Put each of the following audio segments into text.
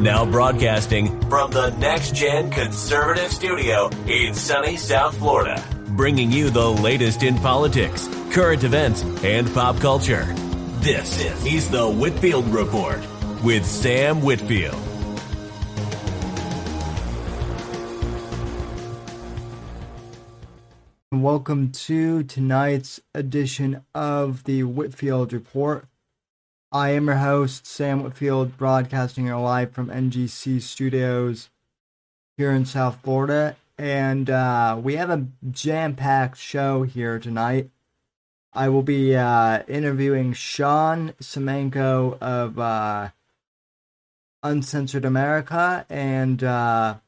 Now broadcasting from the Next Gen Conservative Studio in sunny South Florida, bringing you the latest in politics, current events, and pop culture. This is the Whitfield Report with Sam Whitfield. Welcome to tonight's edition of the Whitfield Report. I am your host, Sam Whitfield, broadcasting here live from NGC Studios here in South Florida. And we have a jam-packed show here tonight. I will be interviewing Sean Semanko of Uncensored America, and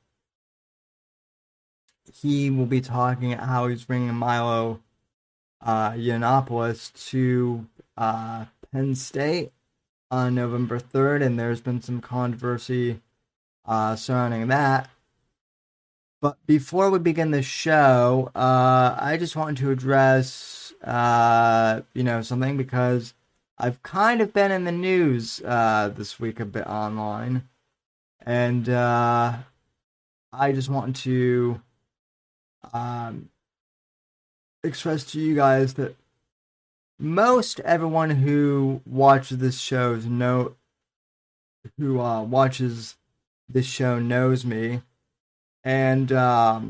he will be talking about how he's bringing Milo Yiannopoulos to Penn State on November 3rd, and there's been some controversy surrounding that. But before we begin the show, I just wanted to address, something, because I've kind of been in the news this week a bit online, and I just want to express to you guys that most everyone who watches this show knows me, and I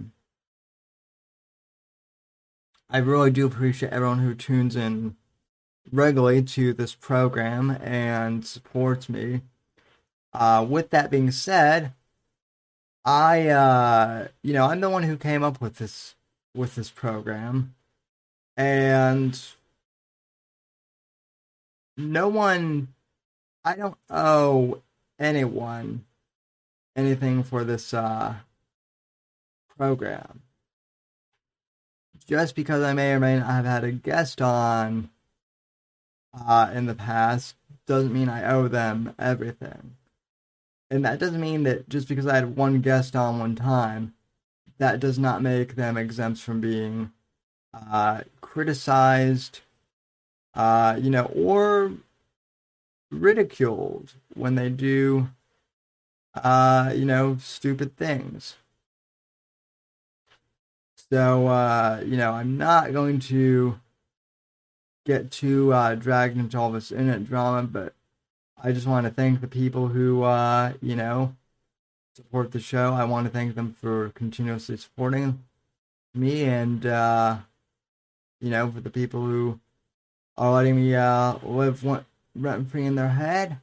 really do appreciate everyone who tunes in regularly to this program and supports me. With that being said, I'm the one who came up with this program, and I don't owe anyone anything for this program. Just because I may or may not have had a guest on in the past doesn't mean I owe them everything. And that doesn't mean that just because I had one guest on one time, that does not make them exempt from being criticized, or ridiculed when they do, stupid things. So, I'm not going to get too dragged into all this internet drama, but I just want to thank the people who, support the show. I want to thank them for continuously supporting me, and, for the people who are letting me live rent-free in their head.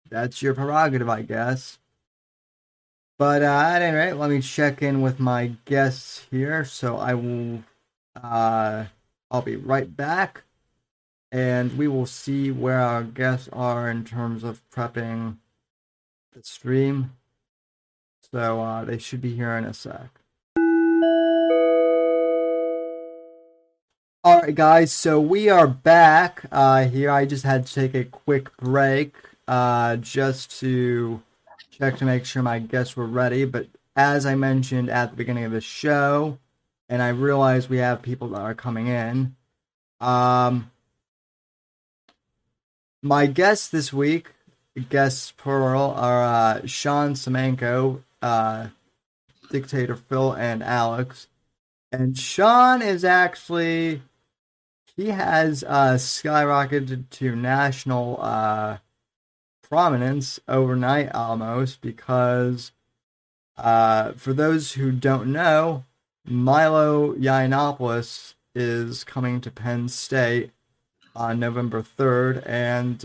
That's your prerogative, I guess. But at any rate, let me check in with my guests here. So I will, I'll be right back, and we will see where our guests are in terms of prepping the stream. So they should be here in a sec. Alright guys, so we are back here. I just had to take a quick break just to check to make sure my guests were ready. But as I mentioned at the beginning of the show, and I realize we have people that are coming in, my guests this week, guests plural, are Sean Semanko, Dictator Phil, and Alex. And Sean is actually, he has skyrocketed to national prominence overnight almost, because for those who don't know, Milo Yiannopoulos is coming to Penn State on November 3rd, and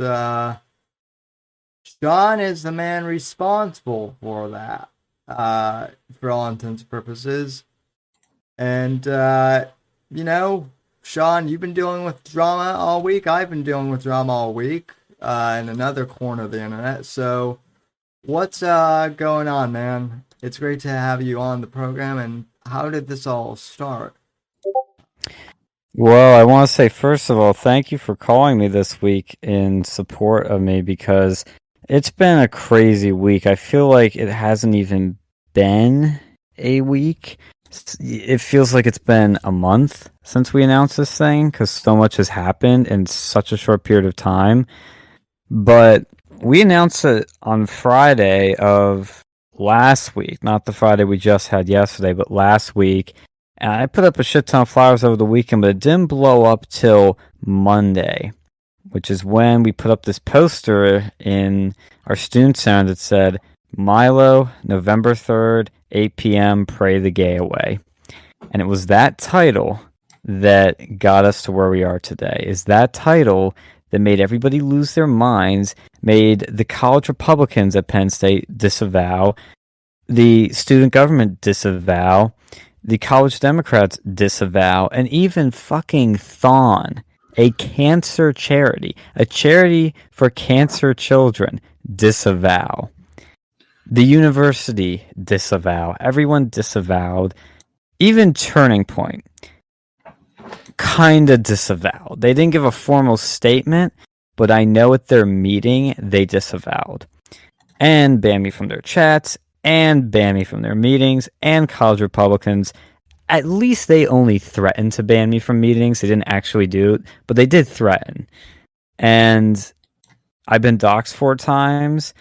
Sean is the man responsible for that, for all intents and purposes. And, Sean, you've been dealing with drama all week. I've been dealing with drama all week in another corner of the internet. So what's going on, man? It's great to have you on the program. And how did this all start? Well, I want to say, first of all, thank you for calling me this week in support of me, because it's been a crazy week. I feel like it hasn't even been a week it feels like it's been a month since we announced this thing because so much has happened in such a short period of time. But we announced it on Friday of last week, not the Friday we just had yesterday, but last week. And I put up a shit ton of flyers over the weekend, but it didn't blow up till Monday, which is when we put up this poster in our student center that said, Milo, November 3rd, 8 p.m., pray the gay away. And it was that title that got us to where we are today. Is that title that made everybody lose their minds, made the college Republicans at Penn State disavow, the student government disavow, the college Democrats disavow, and even fucking Thon, a cancer charity, a charity for cancer children, disavow. The university disavow. Everyone disavowed. Even Turning Point kind of disavowed. They didn't give a formal statement, but I know at their meeting they disavowed. And banned me from their chats, and banned me from their meetings, and college Republicans. At least they only threatened to ban me from meetings. They didn't actually do it, but they did threaten. And I've been doxxed 4 times.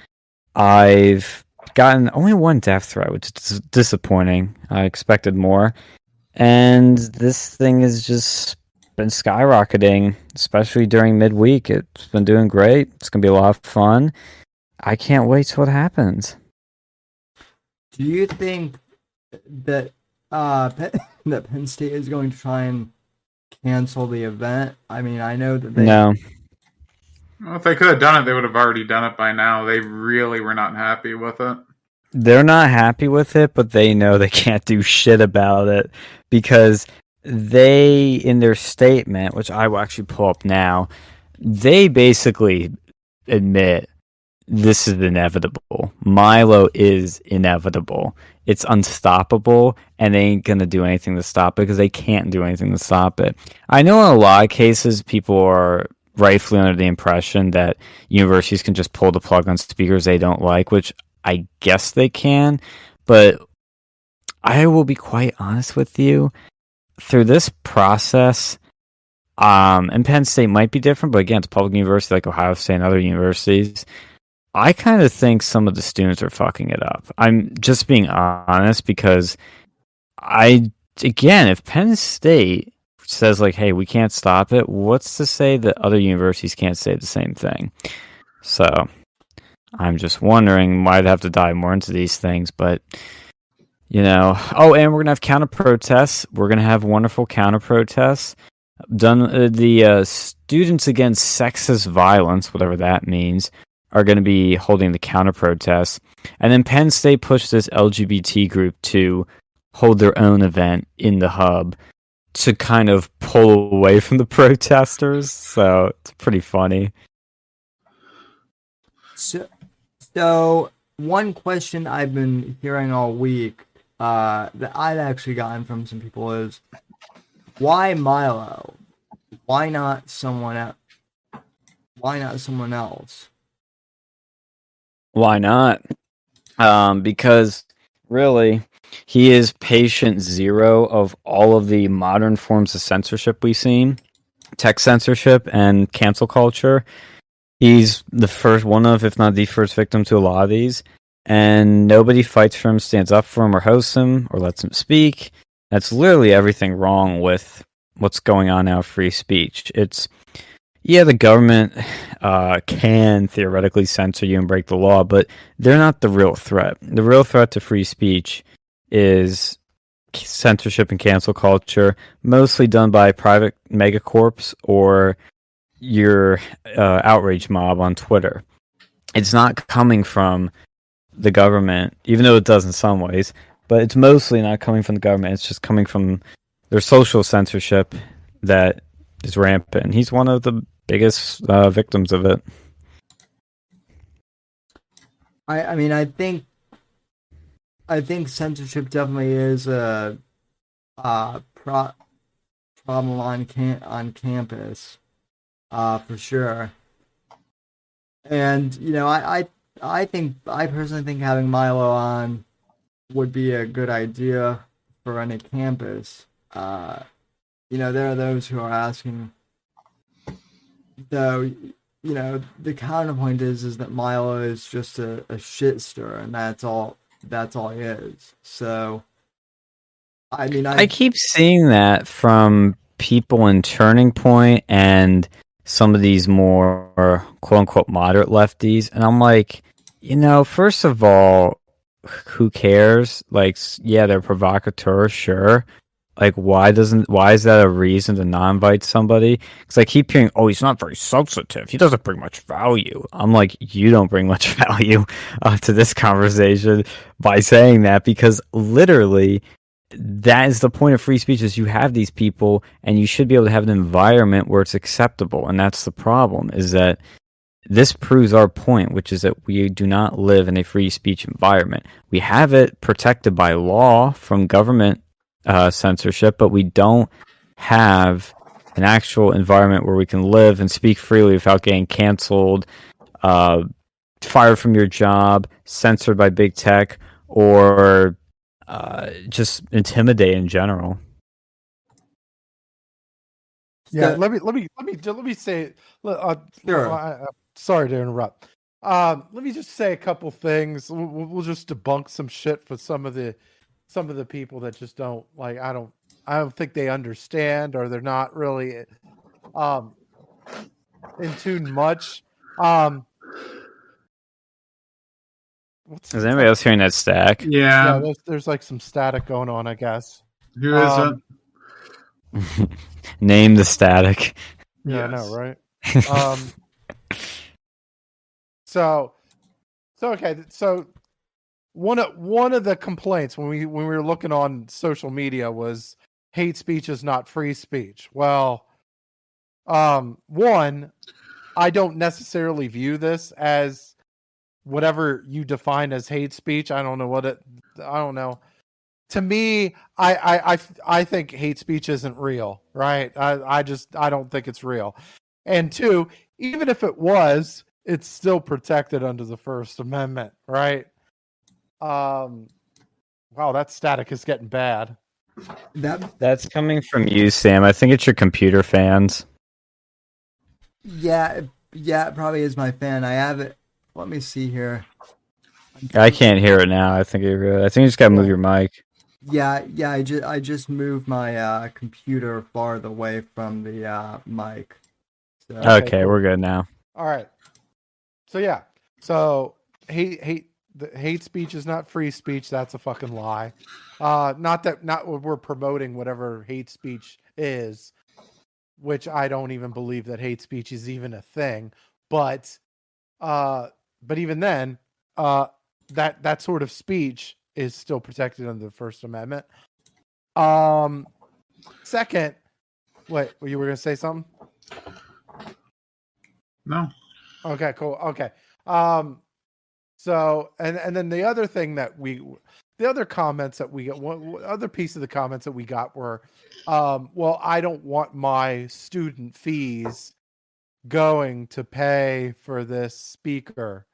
I've gotten only 1 death threat, which is disappointing. I expected more. And this thing has just been skyrocketing, especially during midweek. It's been doing great. It's going to be a lot of fun. I can't wait till it happens. Do you think that that Penn State is going to try and cancel the event? I mean, I know that they... No. Well, if they could have done it, they would have already done it by now. They really were not happy with it. They're not happy with it, but they know they can't do shit about it because they, in their statement, which I will actually pull up now, they basically admit this is inevitable. Milo is inevitable. It's unstoppable, and they ain't going to do anything to stop it because they can't do anything to stop it. I know in a lot of cases people are rightfully under the impression that universities can just pull the plug on speakers they don't like, which I guess they can, but I will be quite honest with you. Through this process, and Penn State might be different, but again, it's a public university like Ohio State and other universities. I kind of think some of the students are fucking it up. I'm just being honest because if Penn State says like, hey, we can't stop it, what's to say that other universities can't say the same thing? So I'm just wondering, might have to dive more into these things, but you know. Oh, and we're gonna have counter protests. We're gonna have wonderful counter protests. The Students Against Sexist Violence, whatever that means, are going to be holding the counter protests, and then Penn State pushed this LGBT group to hold their own event in the hub to kind of pull away from the protesters. So it's pretty funny. So one question I've been hearing all week that I've actually gotten from some people is, why Milo? Why not someone else? Why not someone else? Why not? Because really, he is patient zero of all of the modern forms of censorship we've seen, tech censorship and cancel culture. He's the first one of, if not the first victim to a lot of these, and nobody fights for him, stands up for him, or hosts him, or lets him speak. That's literally everything wrong with what's going on now, free speech. It's, yeah, the government can theoretically censor you and break the law, but they're not the real threat. The real threat to free speech is censorship and cancel culture, mostly done by private megacorps or your outrage mob on Twitter. It's not coming from the government, even though it does in some ways, but it's mostly not coming from the government. It's just coming from their social censorship that is rampant. He's one of the biggest victims of it. I mean, I think censorship definitely is a problem on campus, for sure. And you know, I personally think having Milo on would be a good idea for any campus. There are those who are asking, though, the counterpoint is that Milo is just a shit stirrer, and that's all he is. So, I keep seeing that from people in Turning Point and some of these more quote-unquote moderate lefties, and I'm like, first of all, who cares? Like, yeah, they're provocateurs, sure. Like, why is that a reason to not invite somebody? Because I keep hearing, oh, he's not very sensitive. He doesn't bring much value. I'm like, you don't bring much value to this conversation by saying that, because literally that is the point of free speech, is you have these people and you should be able to have an environment where it's acceptable. And that's the problem, is that this proves our point, which is that we do not live in a free speech environment. We have it protected by law from government censorship, but we don't have an actual environment where we can live and speak freely without getting canceled, fired from your job, censored by big tech, or just intimidate in general. Yeah, let me say. Sure. Sorry to interrupt. Let me just say a couple things. We'll just debunk some shit for some of the people that just don't like. I don't think they understand, or they're not really in tune much. Is anybody else hearing that static? Yeah. There's like some static going on, I guess. Who is it? Name the static. Yeah, Yes. I know, right? So okay. So one of the complaints when we were looking on social media was hate speech is not free speech. Well, one, I don't necessarily view this as whatever you define as hate speech. I don't know. To me, I think hate speech isn't real, right? I don't think it's real. And two, even if it was, it's still protected under the First Amendment, right? Wow, that static is getting bad. That's coming from you, Sam. I think it's your computer fans. Yeah, it probably is my fan. I have it. Let me see here. I can't hear it now. I think you just gotta move your mic. Yeah. I just moved my computer farther away from the mic. So. Okay, we're good now. All right. So yeah. So hate speech is not free speech. That's a fucking lie. Not what we're promoting whatever hate speech is, which I don't even believe that hate speech is even a thing. But even then, that sort of speech is still protected under the First Amendment. Second, wait, you were going to say something? No. Okay, cool. Okay. So, and then the other thing that the other comments that we got, one other piece of the comments that we got were, well, I don't want my student fees going to pay for this speaker.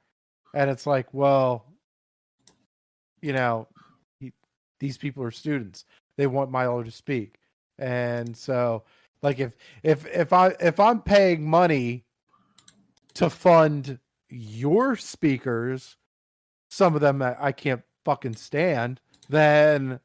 And it's like, well, these people are students. They want Milo to speak. And so, like, if I'm paying money to fund your speakers, some of them I can't fucking stand, then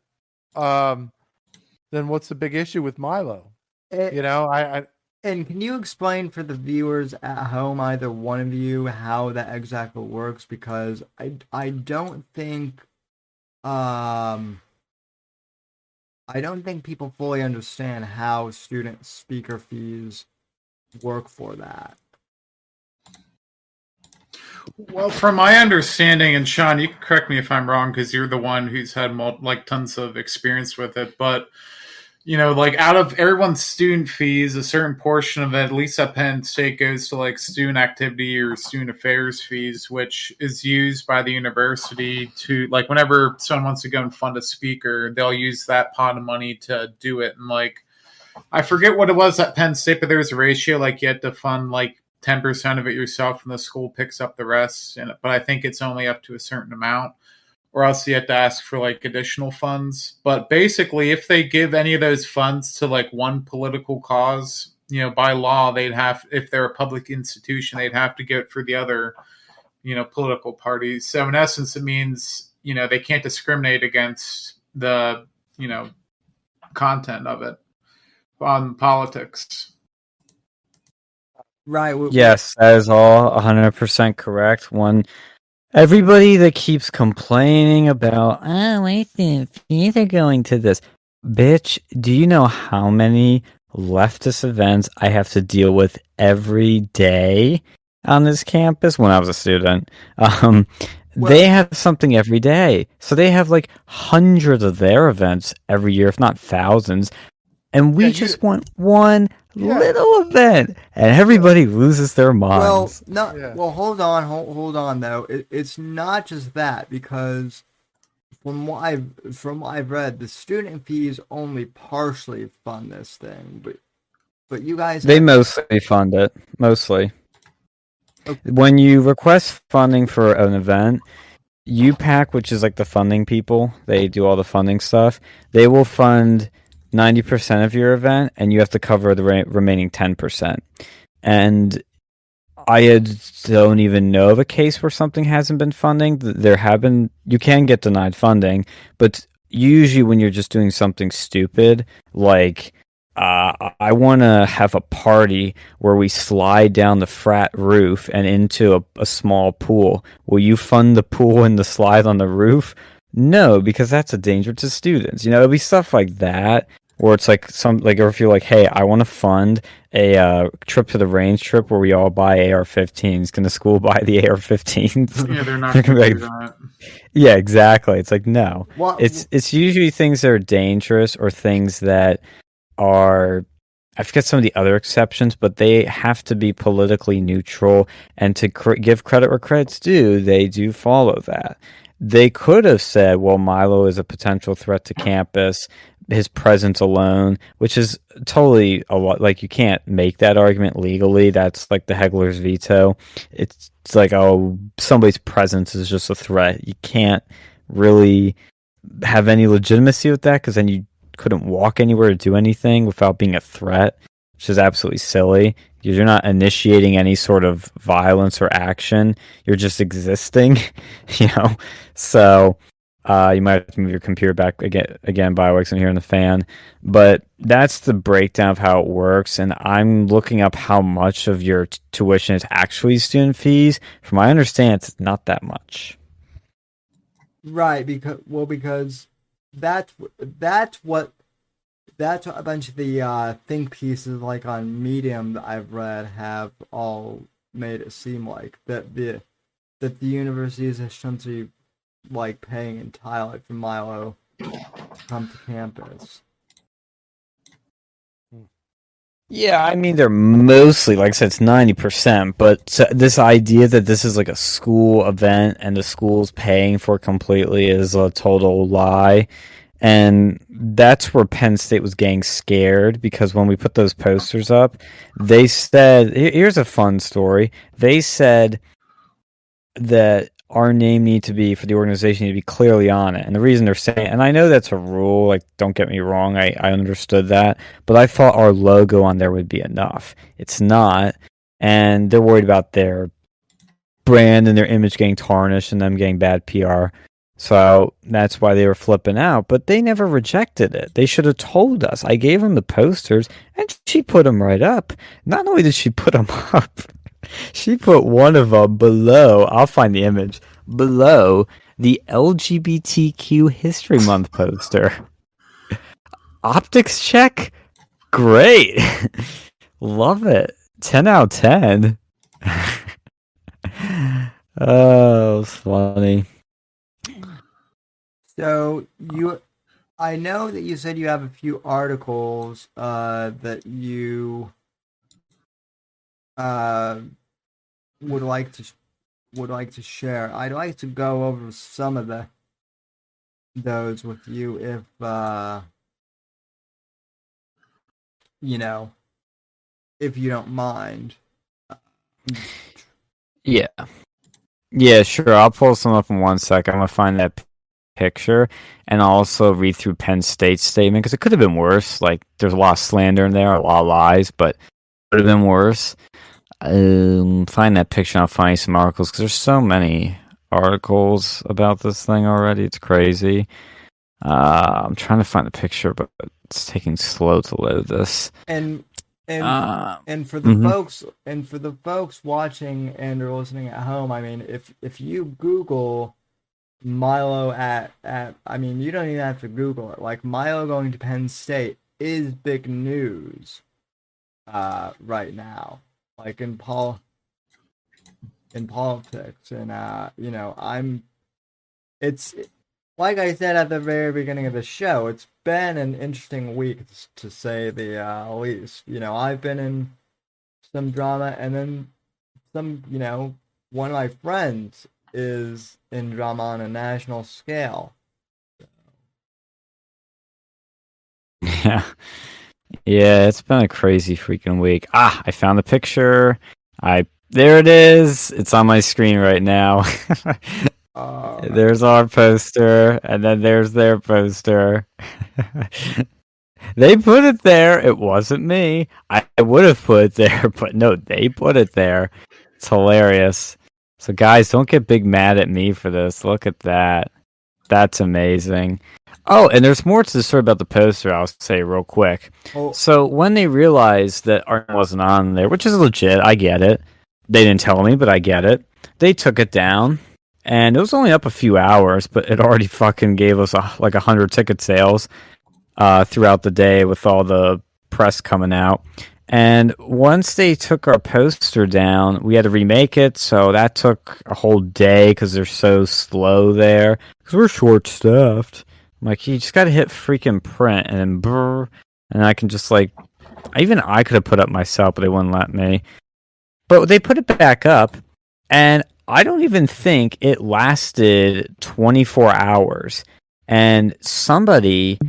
what's the big issue with Milo? And can you explain for the viewers at home, either one of you, how that exactly works? Because I don't think people fully understand how student speaker fees work for that. Well, from my understanding, and Sean, you can correct me if I'm wrong because you're the one who's had tons of experience with it, but out of everyone's student fees, a certain portion of it, at least at Penn State, goes to student activity or student affairs fees, which is used by the university to whenever someone wants to go and fund a speaker, they'll use that pot of money to do it. And I forget what it was at Penn State, but there was a ratio you had to fund 10% of it yourself, and the school picks up the rest. But I think it's only up to a certain amount. or else you have to ask for like additional funds. But basically, if they give any of those funds to like one political cause, by law, they'd have, if they're a public institution, they'd have to give it for the other, political parties. So in essence, it means, they can't discriminate against the, content of it on politics. Right. Yes, that is all 100% correct. Everybody that keeps complaining about, oh, wait, the fees are going to this. Bitch, do you know how many leftist events I have to deal with every day on this campus when I was a student? They have something every day. So they have like hundreds of their events every year, if not thousands. And we just want one little event, and everybody loses their minds. Well, hold on though. It's not just that, because from what I've read, the student fees only partially fund this thing, but you guys mostly fund it. Mostly. Okay. When you request funding for an event, UPAC, which is like the funding people, they do all the funding stuff. They will fund 90% of your event, and you have to cover the remaining 10%. And I don't even know of a case where something hasn't been funding. You can get denied funding, but usually when you're just doing something stupid, like I want to have a party where we slide down the frat roof and into a small pool. Will you fund the pool and the slide on the roof? No, because that's a danger to students. It'll be stuff like that, where it's like or if you're like, hey, I want to fund a trip to the range trip where we all buy AR-15s. Can the school buy the AR-15s? Yeah, they're not going to do that. Yeah, exactly. It's like, no. It's usually things that are dangerous or things that are, I forget some of the other exceptions, but they have to be politically neutral, and to give credit where credit's due, they do follow that. They could have said, well, Milo is a potential threat to campus, his presence alone, which is totally a lot. Like, you can't make that argument legally. That's like the Hegler's veto. It's like, oh, somebody's presence is just a threat. You can't really have any legitimacy with that, because then you couldn't walk anywhere or do anything without being a threat, which is absolutely silly. You're not initiating any sort of violence or action. You're just existing, So you might have to move your computer back again by I'm hearing the fan. But that's the breakdown of how it works. And I'm looking up how much of your tuition is actually student fees. From my understanding, it's not that much. Right, because that's what a bunch of the think pieces like on Medium that I've read have all made it seem like that the university is essentially like paying entirely for Milo to come to campus. Yeah, I mean, they're mostly, like I said, it's 90%, but this idea that this is like a school event and the school's paying for it completely is a total lie. And that's where Penn State was getting scared, because when we put those posters up, they said, here's a fun story. They said that our name for the organization need to be clearly on it. And the reason they're saying, and I know that's a rule, like, don't get me wrong, I understood that, but I thought our logo on there would be enough. It's not. And they're worried about their brand and their image getting tarnished and them getting bad PR. So that's why they were flipping out, but they never rejected it. They should have told us. I gave them the posters, and she put them right up. Not only did she put them up, she put one of them below. I'll find the image. Below the LGBTQ History Month poster. Optics check? Great. Love it. 10 out of 10. Oh, it's funny. So I know that you said you have a few articles that you would like to share. I'd like to go over some of those with you if if you don't mind. Yeah, sure. I'll pull some up in 1 sec. I'm gonna find that picture, and also read through Penn State's statement, because it could have been worse. Like, there's a lot of slander in there, a lot of lies, but it could have been worse. Find that picture, and I'll find you some articles, because there's so many articles about this thing already. It's crazy. I'm trying to find the picture, but it's taking slow to load this. And for the folks watching and or listening at home, I mean, if you Google Milo I mean, you don't even have to Google it. Like, Milo going to Penn State is big news right now. Like, in politics, and it's like I said at the very beginning of the show, it's been an interesting week, to say the least. I've been in some drama, and then some, one of my friends is in drama on a national scale. Yeah. Yeah, it's been a crazy freaking week. I found the picture. There it is. It's on my screen right now. There's our poster, and then there's their poster. They put it there. It wasn't me. I would have put it there, but no, they put it there. It's hilarious. So guys, don't get big mad at me for this. Look at that. That's amazing. Oh, and there's more to the story about the poster, I'll say real quick. Oh. So when they realized that Arnold wasn't on there, which is legit, I get it. They didn't tell me, but I get it. They took it down, and it was only up a few hours, but it already fucking gave us like 100 ticket sales throughout the day with all the press coming out. And once they took our poster down, we had to remake it, so that took a whole day because they're so slow there. Because we're short-staffed. I'm like, you just got to hit freaking print, and then brr, and I can just I could have put up myself, but they wouldn't let me. But they put it back up, and I don't even think it lasted 24 hours. And somebody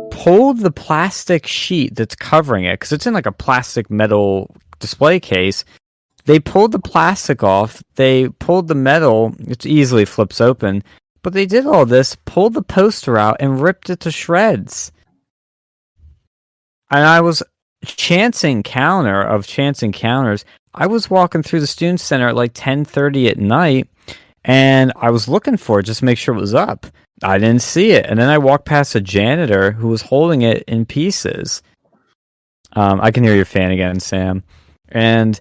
pulled the plastic sheet that's covering it, because it's in like a plastic metal display case. They pulled the plastic off. They pulled the metal. It easily flips open. But they did all this, pulled the poster out, and ripped it to shreds. And I was chancing counters. I was walking through the student center at like 10:30 at night, and I was looking for it just to make sure it was up. I didn't see it. And then I walked past a janitor who was holding it in pieces. I can hear your fan again, Sam. And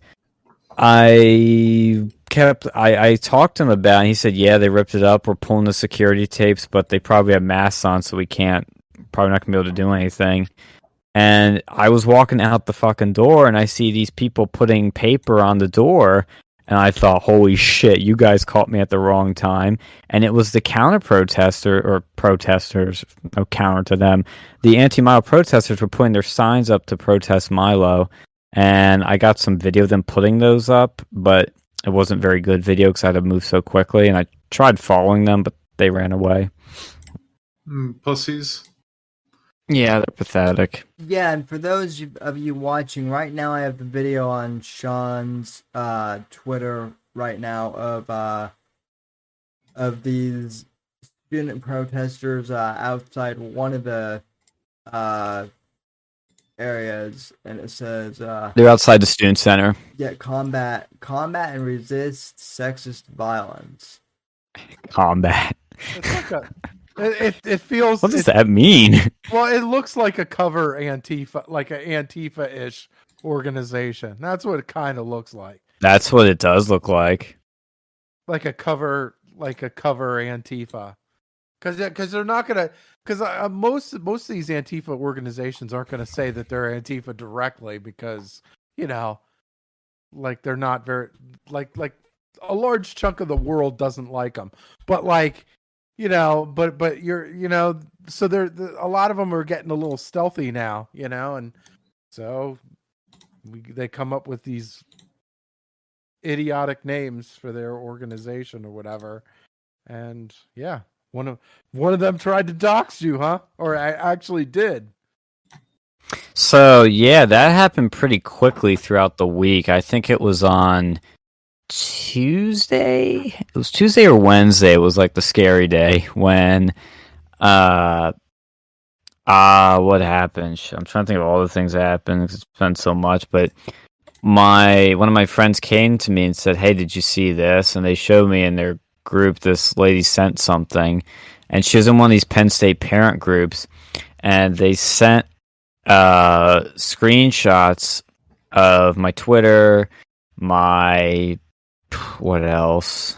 I talked to him about it, and he said, yeah, they ripped it up. We're pulling the security tapes, but they probably have masks on, so probably not going to be able to do anything. And I was walking out the fucking door, and I see these people putting paper on the door, and I thought, holy shit, you guys caught me at the wrong time. And it was the protesters, no counter to them. The anti-Milo protesters were putting their signs up to protest Milo, and I got some video of them putting those up, but it wasn't very good video because I had to move so quickly, and I tried following them, but they ran away. Pussies. Yeah, they're pathetic. Yeah, and for those of you watching, right now I have the video on Sean's Twitter right now of these student protesters outside one of the areas, and it says they're outside the student center. Yeah, combat and resist sexist violence. Combat. It's like it feels. What does that mean? Well, it looks like a cover Antifa, like an Antifa-ish organization. That's what it kind of looks like. That's what it does look like. Like a cover Antifa. Because they're not gonna. Because most of these Antifa organizations aren't gonna say that they're Antifa directly, because like they're not very like a large chunk of the world doesn't like them. But but you're so they're a lot of them are getting a little stealthy now, and so they come up with these idiotic names for their organization or whatever, and yeah. One of them tried to dox you, huh? Or I actually did. So yeah, that happened pretty quickly throughout the week. I think it was on Tuesday. It was Tuesday or Wednesday. It was like the scary day when What happened? I'm trying to think of all the things that happened because it's been so much. But one of my friends came to me and said, "Hey, did you see this?" And they showed me in their group this lady sent something, and she was in one of these Penn State parent groups, and they sent screenshots of my Twitter, what else?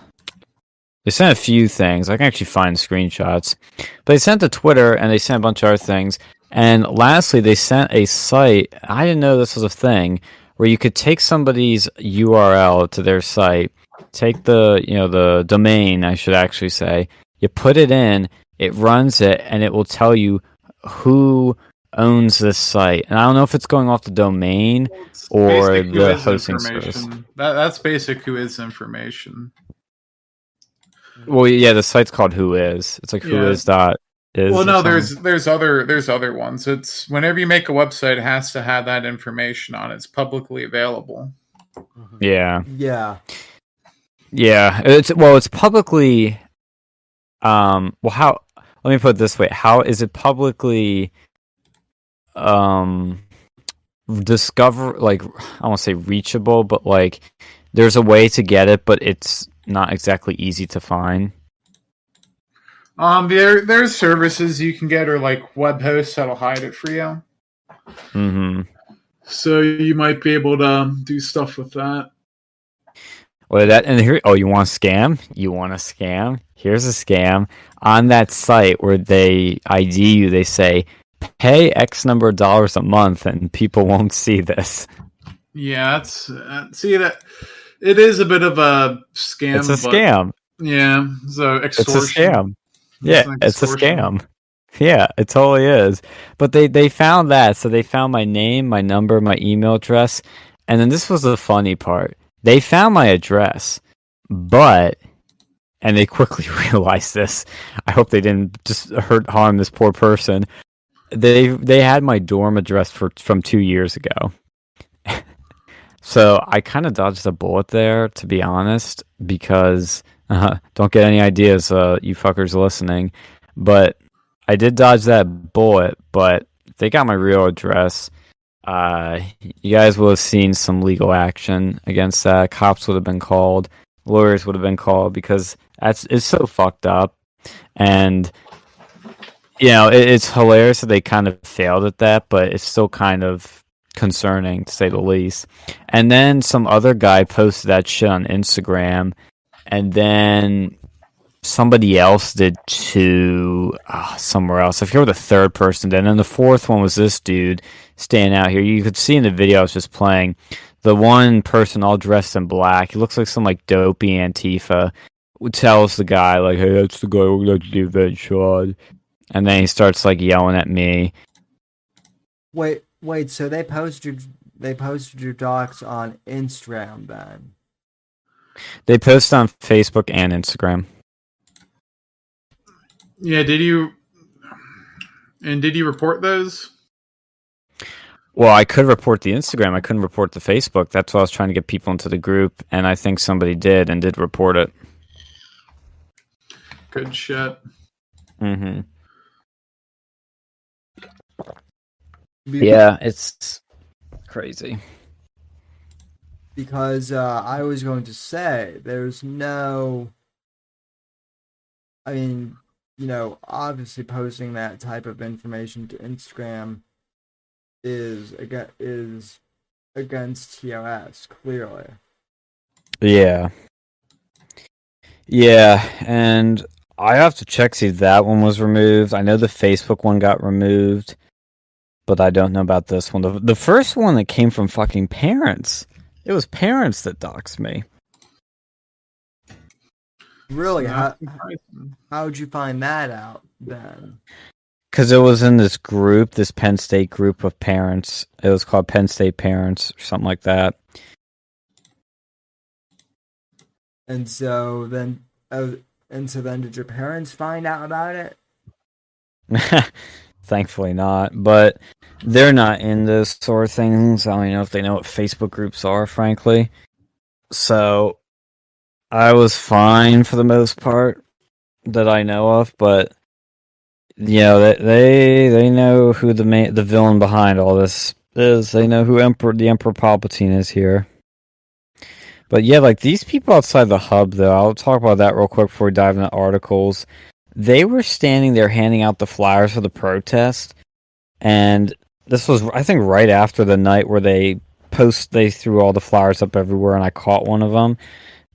They sent a few things. I can actually find screenshots. But they sent to Twitter, and they sent a bunch of other things. And lastly, they sent a site. I didn't know this was a thing where you could take somebody's URL to their site, take the domain, I should actually say. You put it in, it runs it, and it will tell you who owns this site. And I don't know if it's going off the domain or the hosting service. That's basic who is information. Well, yeah, the site's called Who Is. It's like whois.is. Well, no, there's other ones. It's whenever you make a website, it has to have that information on it. It's publicly available. Yeah. Yeah. Yeah. It's publicly let me put it this way. How is it publicly discover, like, I won't say reachable, but like there's a way to get it, but it's not exactly easy to find. There's services you can get, or like web hosts that'll hide it for you. Mm-hmm. So you might be able to do stuff with that. Well, you want a scam? You want a scam? Here's a scam. On that site where they ID you, they say, pay X number of dollars a month, and people won't see this. Yeah, see that it is a bit of a scam. It's a scam. Yeah, so extortion. It's a scam. Yeah, it's a scam. Yeah, it totally is. But they found that, so they found my name, my number, my email address, and then this was the funny part. They found my address, and they quickly realized this. I hope they didn't just harm this poor person. They had my dorm address from 2 years ago. So I kind of dodged a bullet there, to be honest, because don't get any ideas, you fuckers listening. But I did dodge that bullet, but if they got my real address, you guys will have seen some legal action against that. Cops would have been called. Lawyers would have been called, because it's so fucked up. And, it's hilarious that they kind of failed at that, but it's still kind of concerning, to say the least. And then some other guy posted that shit on Instagram, and then somebody else did too, somewhere else. I forget what the third person did. And then the fourth one was this dude staying out here. You could see in the video I was just playing, the one person all dressed in black. He looks like some like dopey Antifa. Tells the guy like, "Hey, that's the guy who got the event shot." And then he starts like yelling at me. Wait. So they posted your docs on Instagram then? They post on Facebook and Instagram. Yeah, did you report those? Well, I could report the Instagram. I couldn't report the Facebook. That's why I was trying to get people into the group, and I think somebody did report it. Good shit. Mm-hmm. Yeah, it's crazy. Because I was going to say, there's no... I mean, obviously posting that type of information to Instagram is against TOS, clearly. Yeah, and I have to check see if that one was removed. I know the Facebook one got removed, but I don't know about this one. The first one that came from fucking parents. It was parents that doxed me. Really? How would you find that out then? Because it was in this group, this Penn State group of parents. It was called Penn State Parents or something like that. And so then did your parents find out about it? Thankfully not, but they're not in this sort of things. I don't even know if they know what Facebook groups are, frankly. So I was fine for the most part that I know of, but they know who the villain behind all this is. They know who the Emperor Palpatine is here. But yeah, like these people outside the hub, though, I'll talk about that real quick before we dive into articles. They were standing there handing out the flyers for the protest, and this was, I think, right after the night where they threw all the flyers up everywhere, and I caught one of them.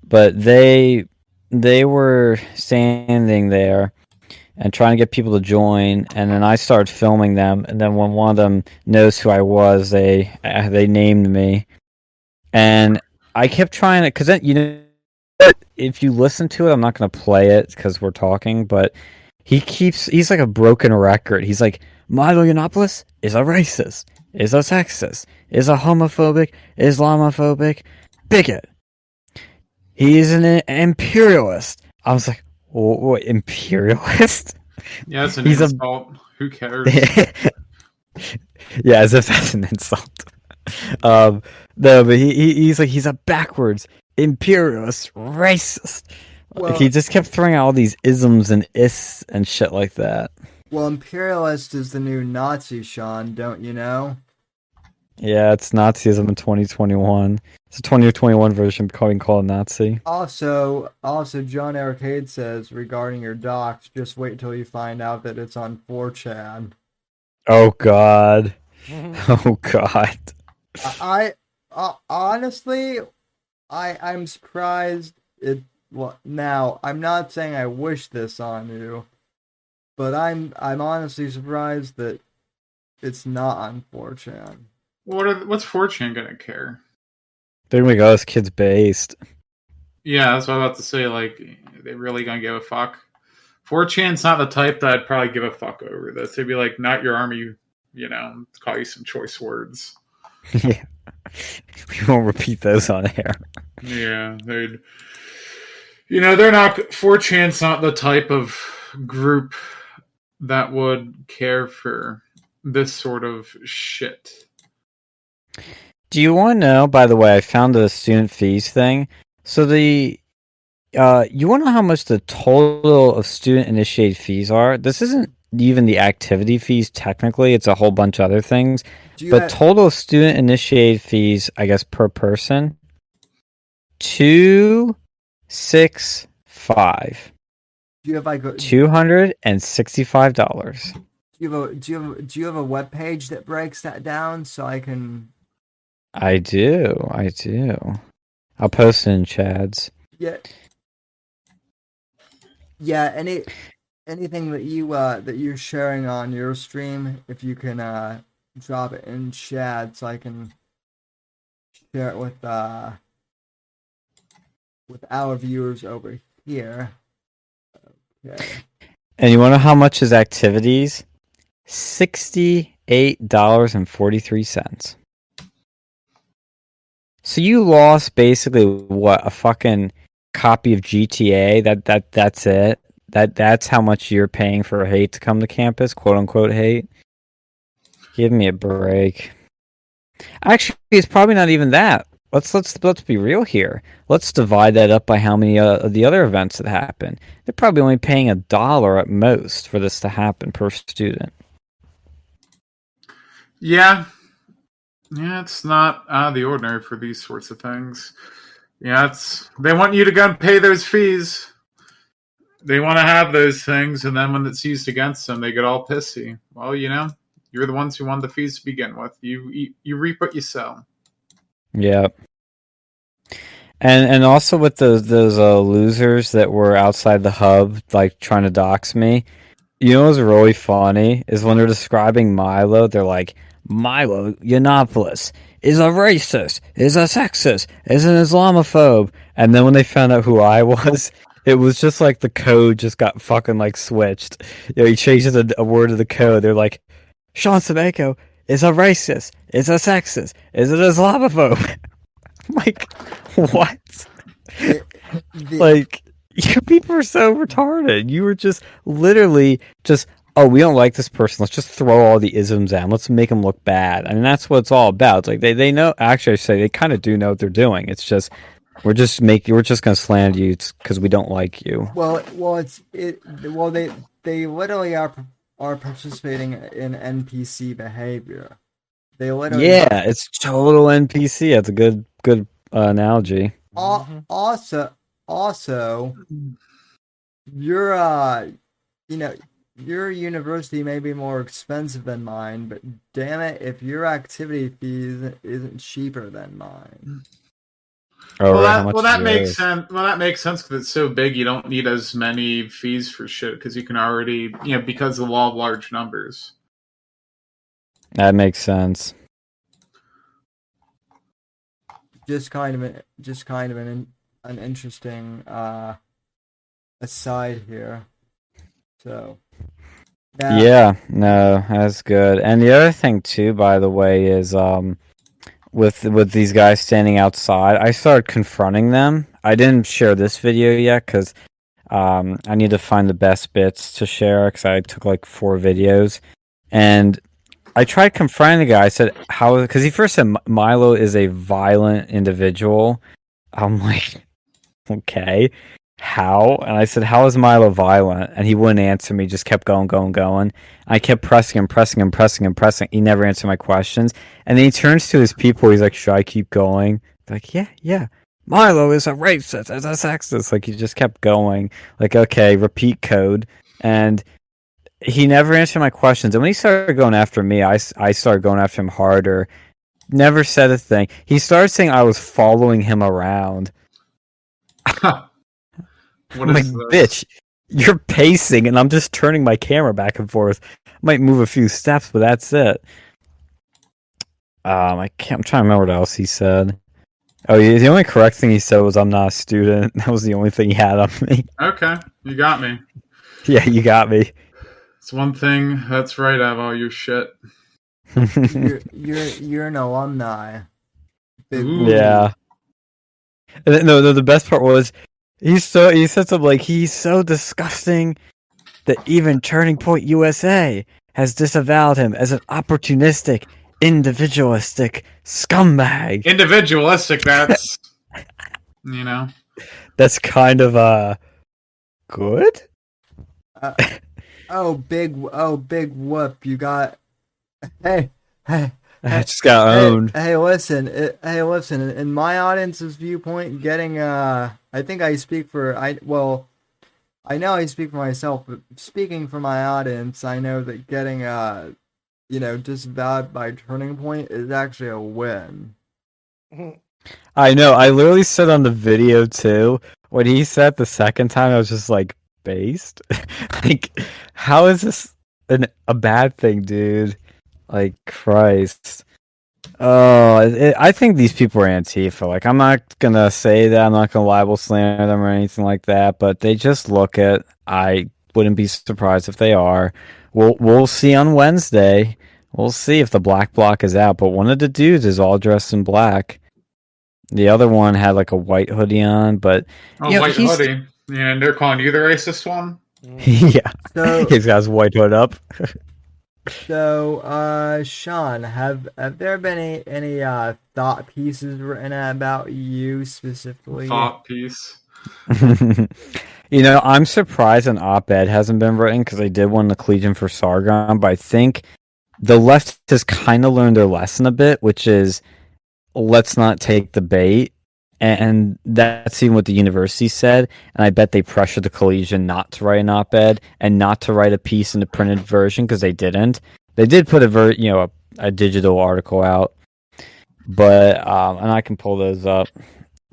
But they were standing there and trying to get people to join, and then I started filming them, and then when one of them knows who I was, they named me, and I kept trying to, because if you listen to it, I'm not going to play it because we're talking, but he's like a broken record. He's like, Milo Yiannopoulos is a racist, is a sexist, is a homophobic, Islamophobic bigot. He is an imperialist. I was like, what, imperialist? Yeah, it's an insult. Who cares? Yeah, as if that's an insult. No, but he's like, he's a backwards imperialist racist. Well, he just kept throwing out all these isms and ists and shit like that. Well, imperialist is the new Nazi, Sean, don't you know? Yeah, it's Nazism in 2021. It's a 2021 version being called Nazi. Also, John Arcade says regarding your docs, just wait till you find out that it's on 4chan. Oh God. Oh God. Honestly, I'm surprised it. Well, now I'm not saying I wish this on you, but I'm honestly surprised that it's not on 4chan. What's 4chan gonna care? There we go. This kid's based. Yeah, that's what I was about to say. Like, they really gonna give a fuck? 4chan's not the type that I'd probably give a fuck over this. They'd be like, "Not your army," call you some choice words. Yeah, we won't repeat those on air. Yeah, they're not. 4chan's not the type of group that would care for this sort of shit. Do you want to know, by the way, I found the student fees thing. So you want to know how much the total of student-initiated fees are? This isn't even the activity fees, technically. It's a whole bunch of other things. But total student-initiated fees, I guess, per person, $265. Do you have like $265. Do you have a web page that breaks that down so I can? I do. I'll post it in Chad's. Yeah. Yeah. Anything that you're sharing on your stream, if you can drop it in Chad so I can share it with our viewers over here. Okay. And you want to know how much is activities? $68.43. So you lost basically what, a fucking copy of GTA? That's it. That's how much you're paying for hate to come to campus, quote unquote hate. Give me a break. Actually, it's probably not even that. Let's be real here. Let's divide that up by how many of the other events that happen. They're probably only paying $1 at most for this to happen per student. Yeah, it's not out of the ordinary for these sorts of things. Yeah, they want you to go and pay those fees. They want to have those things, and then when it's used against them, they get all pissy. Well, you're the ones who want the fees to begin with. You reap what you sow. Yeah. And also with those losers that were outside the hub, like trying to dox me. You know what's really funny is when they're describing Milo, they're like, Milo Yiannopoulos is a racist, is a sexist, is an Islamophobe. And then when they found out who I was, it was just like the code just got fucking like switched. He changes a word of the code. They're like, Sean Semanko is a racist, is a sexist, is an Islamophobe. I'm like, what? Like, you people are so retarded. You were just literally just, oh, we don't like this person. Let's just throw all the isms at them. Let's make them look bad. I mean, that's what it's all about. It's like they know. Actually, I say they kind of do know what they're doing. It's just we're just going to slander you because we don't like you. Well, they literally are are participating in NPC behavior. They literally Yeah, it's total NPC. That's a good analogy. also your you know, your university may be more expensive than mine, but damn it, if your activity fee isn't cheaper than mine. Oh, Well, right. How much that is makes yours? sense. Well, that makes sense because it's so big. You don't need as many fees for shit because you can already, because of the law of large numbers. That makes sense. Just kind of an interesting aside here. So Yeah, no, that's good. And the other thing too, by the way, is with these guys standing outside, I started confronting them. I didn't share this video yet because I need to find the best bits to share because I took like 4 videos, and I tried confronting the guy. I said, "How?" Because he first said Milo is a violent individual. I'm like, okay, how? And I said, how is Milo violent? And he wouldn't answer me, just kept going. I kept pressing him. He never answered my questions. And then he turns to his people, he's like, should I keep going? They're like, yeah. Milo is a racist, is a sexist. Like, he just kept going. Like, okay, repeat code. And he never answered my questions. And when he started going after me, I started going after him harder. Never said a thing. He started saying I was following him around. What I'm is like, this? bitch, you're pacing, and I'm just turning my camera back and forth. I might move a few steps, but that's it. I'm trying to remember what else he said. Oh, the only correct thing he said was, "I'm not a student." That was the only thing he had on me. Okay, you got me. Yeah, you got me. It's one thing that's right out of all your shit. you're an alumni. Big Ooh. Yeah. No, the best part was he said something like, he's so disgusting that even Turning Point USA has disavowed him as an opportunistic, individualistic scumbag. Individualistic, that's That's kind of good. Big whoop! You got hey. I just got owned. Hey, listen. In my audience's viewpoint, getting I think I speak for I know I speak for myself, but speaking for my audience, I know that getting disavowed by Turning Point is actually a win. I know. I literally said on the video too, when he said the second time, I was just like, based? Like, how is this a bad thing, dude? Like, Christ. Oh, I think these people are Antifa. Like, I'm not gonna say that. I'm not gonna libel slander them or anything like that. But they just look it. I wouldn't be surprised if they are. We'll see on Wednesday. We'll see if the black bloc is out. But one of the dudes is all dressed in black. The other one had like a white hoodie on. But white hoodie. Yeah, and they're calling you the racist one. Yeah, So, he's got his white hood up. So, Sean, have there been any thought pieces written about you specifically? Thought piece. I'm surprised an op-ed hasn't been written because they did one in the Collegian for Sargon, but I think the left has kind of learned their lesson a bit, which is let's not take the bait. And that's even what the university said. And I bet they pressured the Collegian not to write an op-ed and not to write a piece in the printed version because they didn't. They did put a digital article out, but and I can pull those up.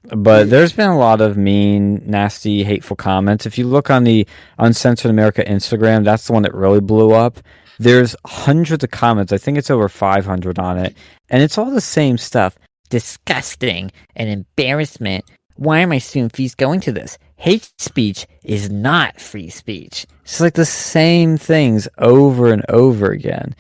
But there's been a lot of mean, nasty, hateful comments. If you look on the Uncensored America Instagram, that's the one that really blew up. There's hundreds of comments. I think it's over 500 on it, and it's all the same stuff. Disgusting, an embarrassment. Why are my student fees going to this? Hate speech is not free speech. It's like the same things over and over again.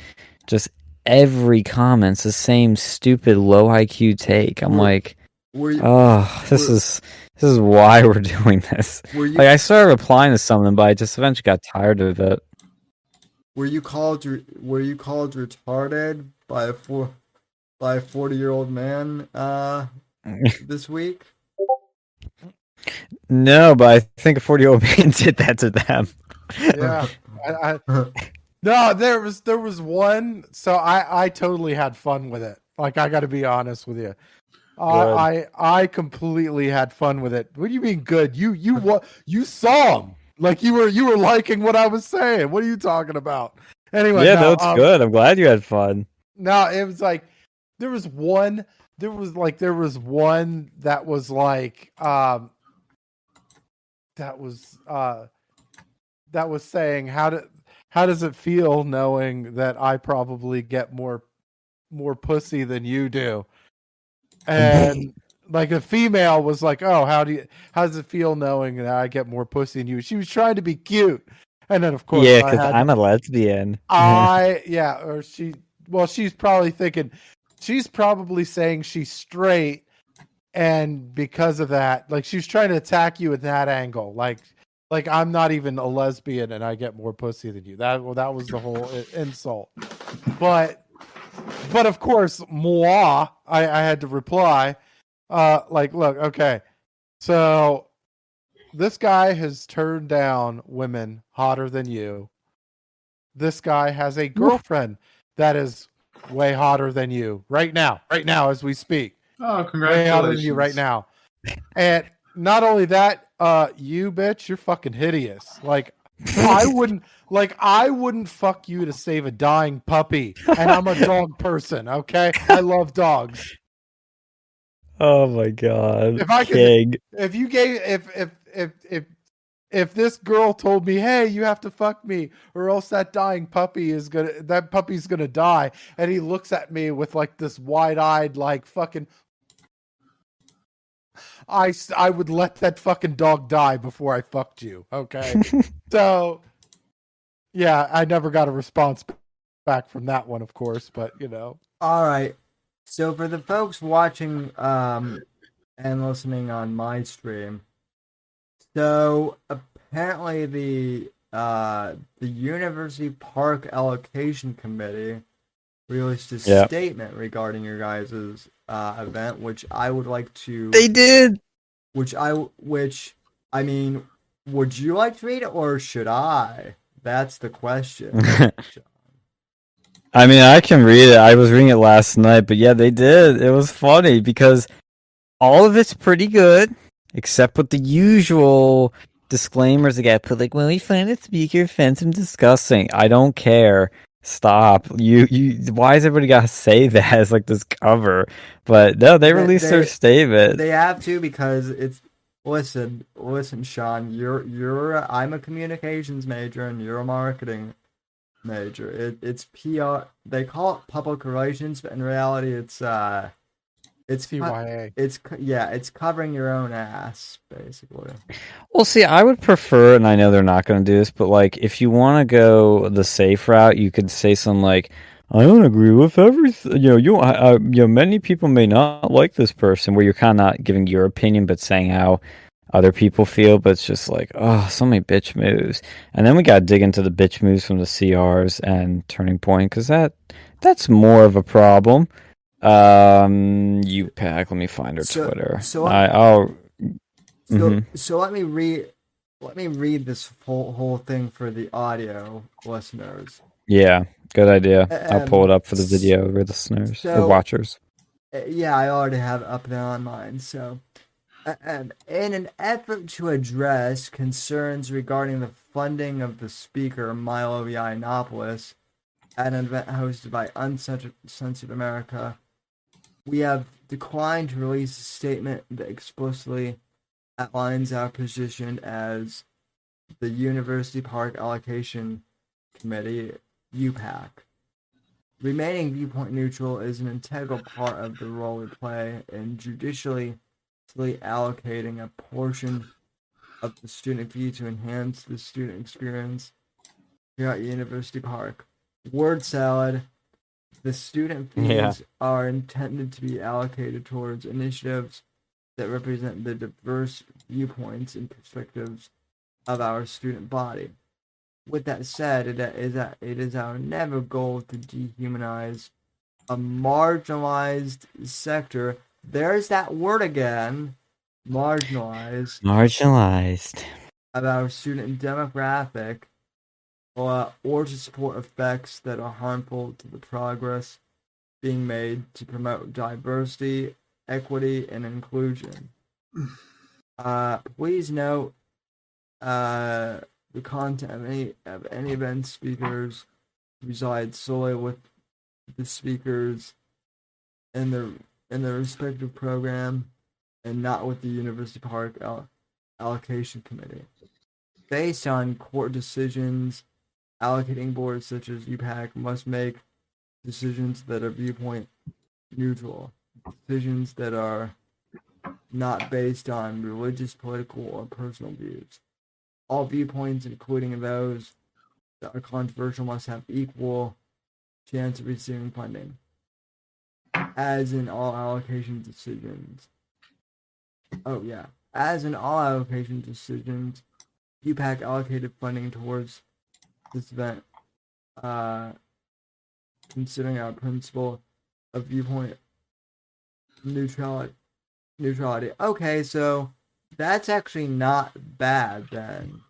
Just every comment's the same stupid low IQ take. I'm like, this is why we're doing this. I started replying to some of them, but I just eventually got tired of it. Were you called retarded by a 40-year-old man this week? No, but I think a 40-year-old man did that to them. Yeah, No, there was one. So I totally had fun with it. Like, I got to be honest with you. I completely had fun with it. What do you mean good? You saw him. Like, you were liking what I was saying. What are you talking about? Anyway, Yeah, no, it's good. I'm glad you had fun. no, it was like there was one that was like that was saying how does it feel knowing that I probably get more pussy than you do? And like a female was like, "Oh, how does it feel knowing that I get more pussy than you?" She was trying to be cute, and then of course, Yeah, because I'm a lesbian. she's probably saying she's straight, and because of that, like, she was trying to attack you at that angle, like I'm not even a lesbian and I get more pussy than you. That was the whole insult, but of course, moi, I had to reply, like, look, okay, so this guy has turned down women hotter than you. This guy has a girlfriend that is way hotter than you right now as we speak. Oh, congratulations! Way hotter than you right now. And not only that, you bitch, you're fucking hideous. Like, I wouldn't fuck you to save a dying puppy, and I'm a dog person. Okay, I love dogs. Oh my god! If I could, if this girl told me, "Hey, you have to fuck me, or else that puppy's gonna die," and he looks at me with like this wide-eyed, like, fucking, I would let that fucking dog die before I fucked you. Okay, so yeah, I never got a response back from that one, of course, but you know. All right. So for the folks watching and listening on my stream, so apparently the University Park Allocation Committee released a statement regarding your guys' event, which I would like to. They did. Which I mean, would you like to read it or should I? That's the question. I mean, I can read it. I was reading it last night, but yeah, they did. It was funny because all of it's pretty good, except with the usual disclaimers that get put, like, "Well, we find the speaker offensive and disgusting." I don't care. Stop. You. Why has everybody got to say that as like this cover? But no, they released their statement. They have to, because it's listen, Sean. I'm a communications major and you're a marketing major. It's PR. They call it public relations, but in reality, it's CYA. It's covering your own ass, basically. Well, see, I would prefer, and I know they're not going to do this, but like, if you want to go the safe route, you could say something like, "I don't agree with everything." Many people may not like this person, where you're kind of not giving your opinion, but saying how other people feel. But it's just like, oh, so many bitch moves, and then we got to dig into the bitch moves from the CRs and Turning Point, because that's more of a problem. UPAC. Let me find her Twitter. So let me read this whole thing for the audio listeners. Yeah, good idea. I'll pull it up for the video listeners or watchers. Yeah, I already have it up there on mine. So, in an effort to address concerns regarding the funding of the speaker Milo Yiannopoulos at an event hosted by Uncensored America, we have declined to release a statement that explicitly outlines our position as the University Park Allocation Committee, UPAC. Remaining viewpoint neutral is an integral part of the role we play in judicially allocating a portion of the student fee to enhance the student experience here at University Park. Word salad. The student fees are intended to be allocated towards initiatives that represent the diverse viewpoints and perspectives of our student body. With that said, it is our never goal to dehumanize a marginalized sector. There's that word again, marginalized. Marginalized. Of our student demographic or to support effects that are harmful to the progress being made to promote diversity, equity, and inclusion. Please note the content of any event speakers reside solely with the speakers in the respective program and not with the University Park Allocation Committee. Based on court decisions, allocating boards such as UPAC must make decisions that are viewpoint neutral, decisions that are not based on religious, political, or personal views. All viewpoints, including those that are controversial, must have equal chance of receiving funding, as in all allocation decisions. As in all allocation decisions, UPAC allocated funding towards this event, considering our principle of viewpoint neutrality. Okay, so that's actually not bad then.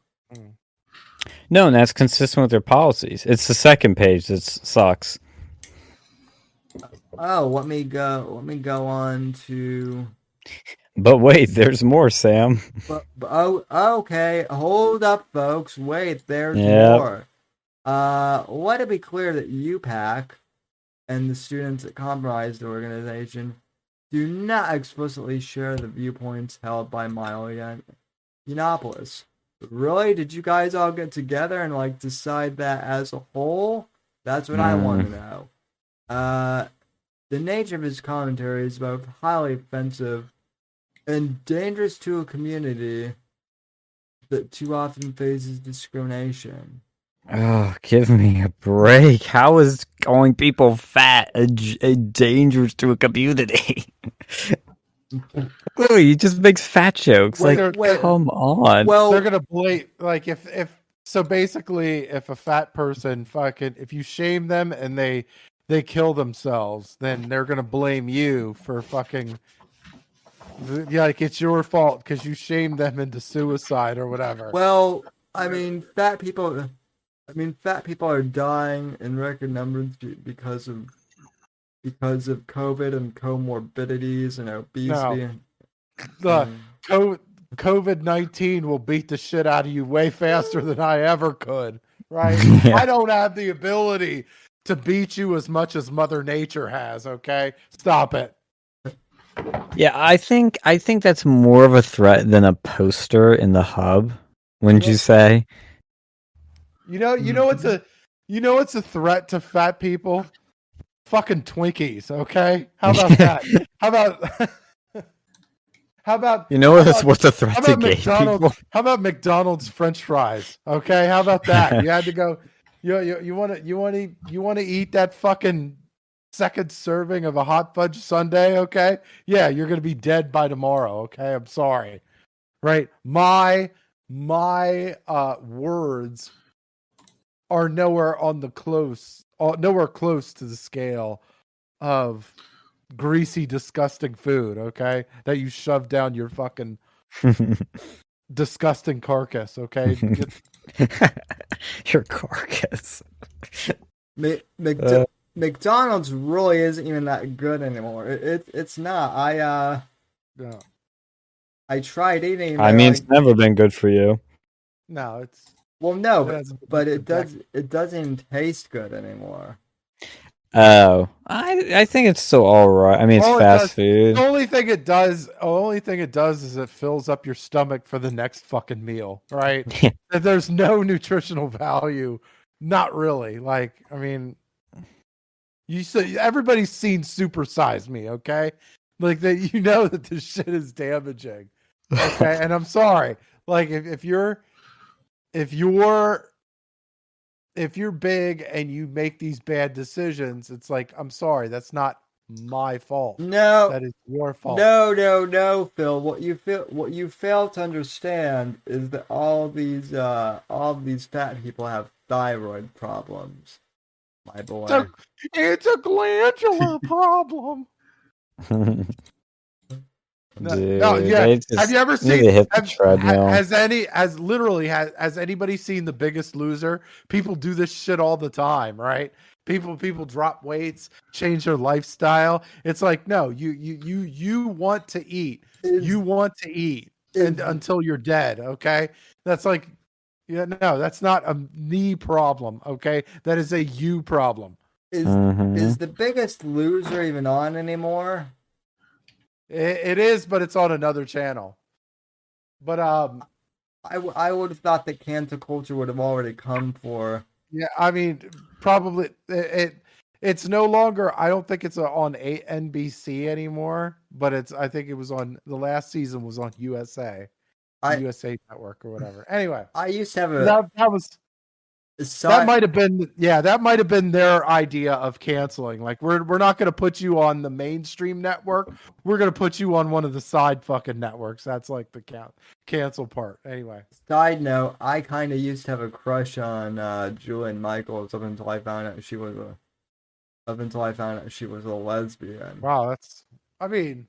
No, and that's consistent with their policies. It's the second page that sucks. Oh, let me go on to. But wait, there's more, Sam. Okay. Hold up, folks. Wait, there's more. Let it be clear that UPAC and the students that comprise the organization do not explicitly share the viewpoints held by Milo Yiannopoulos. Really? Did you guys all get together and decide that as a whole? That's what I want to know. The nature of his commentary is both highly offensive and dangerous to a community that too often faces discrimination. Oh, give me a break. How is calling people fat a dangerous to a community? Clearly, he just makes fat jokes. Come on. Well, they're gonna blame basically, if a fat person if you shame them and they kill themselves, then they're gonna blame you for it's your fault because you shamed them into suicide or whatever. Well, fat people are dying in record numbers because of COVID and comorbidities and obesity. COVID-19 will beat the shit out of you way faster than I ever could, right? Yeah. I don't have the ability to beat you as much as Mother Nature has, okay? Stop it. Yeah, I think that's more of a threat than a poster in the hub, wouldn't you say? You know it's a threat to fat people? Fucking Twinkies, okay? How about that? How about what's a threat to gay people? How about McDonald's French fries? Okay, how about that? You had to go. You want to eat that fucking second serving of a hot fudge sundae? Okay, yeah, you're gonna be dead by tomorrow. Okay, I'm sorry. Right, my words are nowhere close to the scale of greasy, disgusting food, okay, that you shove down your fucking disgusting carcass, okay? Your carcass. McDonald's really isn't even that good anymore. It's not. I tried eating. It's never been good for you. No, it's but it doesn't taste good anymore. Oh, I think it's still all right. It's fast food. The only thing it does is it fills up your stomach for the next fucking meal, right? There's no nutritional value. Not really. Everybody's seen Super Size Me, okay? That this shit is damaging. Okay, and I'm sorry. If you're big and you make these bad decisions, it's I'm sorry, that's not my fault. No, that is your fault. No, Phil. What you fail to understand is that all these fat people have thyroid problems, my boy. It's a glandular problem. No, Dude, yeah. they just Have you ever need seen? to hit the treadmill. Has anybody seen The Biggest Loser? People do this shit all the time, right? People drop weights, change their lifestyle. It's like, no, you want to eat. You want to eat and until you're dead, okay? That's like, yeah, no, that's not a me problem, okay? That is a you problem. Is The Biggest Loser even on anymore? It is, but it's on another channel. But I would have thought that cancel culture would have already come for. yeah, I mean, probably it's no longer. I don't think it's on NBC anymore. But I think it was on the last season was on USA Network or whatever. Anyway, I used to have that might have been their idea of canceling. Like we're not going to put you on the mainstream network. We're going to put you on one of the side fucking networks. That's like the cancel part. Anyway. Side note: I kind of used to have a crush on Julian Michaels up until I found out she was a lesbian. Wow, I think.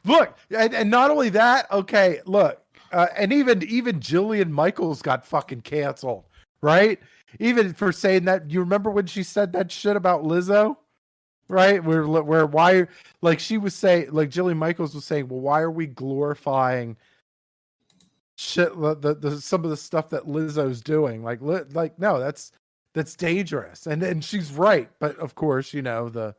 Look, and not only that. Okay, look. And even Jillian Michaels got fucking canceled, right? Even for saying that. You remember when she said that shit about Lizzo, right? Where why, like she was saying, like Jillian Michaels was saying, well, why are we glorifying shit? The some of the stuff that Lizzo's doing, like no, that's dangerous, and she's right. But of course, the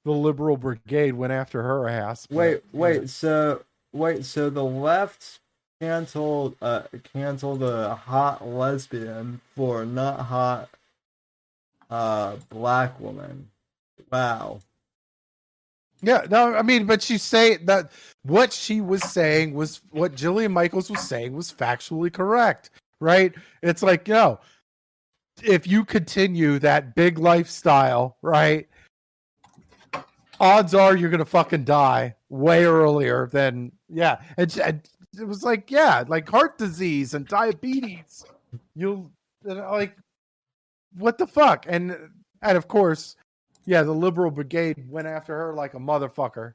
liberal brigade went after her ass. Wait. So the left canceled a hot lesbian for not hot black woman. Wow. Yeah, no, I mean, but she's saying that what she was saying was what Jillian Michaels was saying was factually correct, right? It's like, if you continue that big lifestyle, right, odds are you're going to fucking die way earlier than, yeah. And it was like, yeah, like heart disease and diabetes. You'll, like, what the fuck? And of course, yeah, the liberal brigade went after her like a motherfucker.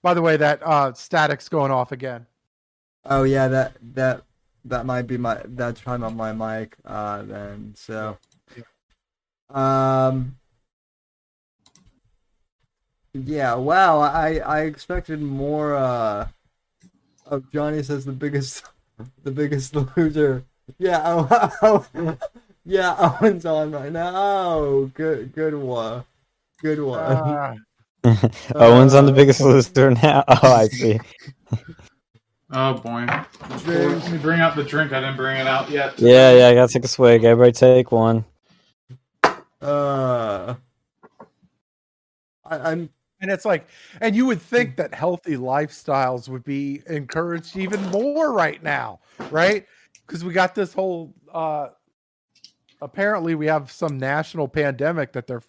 By the way, that static's going off again. Oh yeah, that might be that's probably on my mic then. So yeah, wow, I expected more of Johnny Says the biggest loser. Yeah, yeah, Owen's on right now. Oh, good one. Owen's on The Biggest Loser now. Oh, I see. Oh boy. Let me bring out the drink. I didn't bring it out yet. Yeah, I gotta take a swig. Everybody take one. I'm And it's like, and you would think that healthy lifestyles would be encouraged even more right now, right? Because we got this whole, apparently we have some national pandemic that they're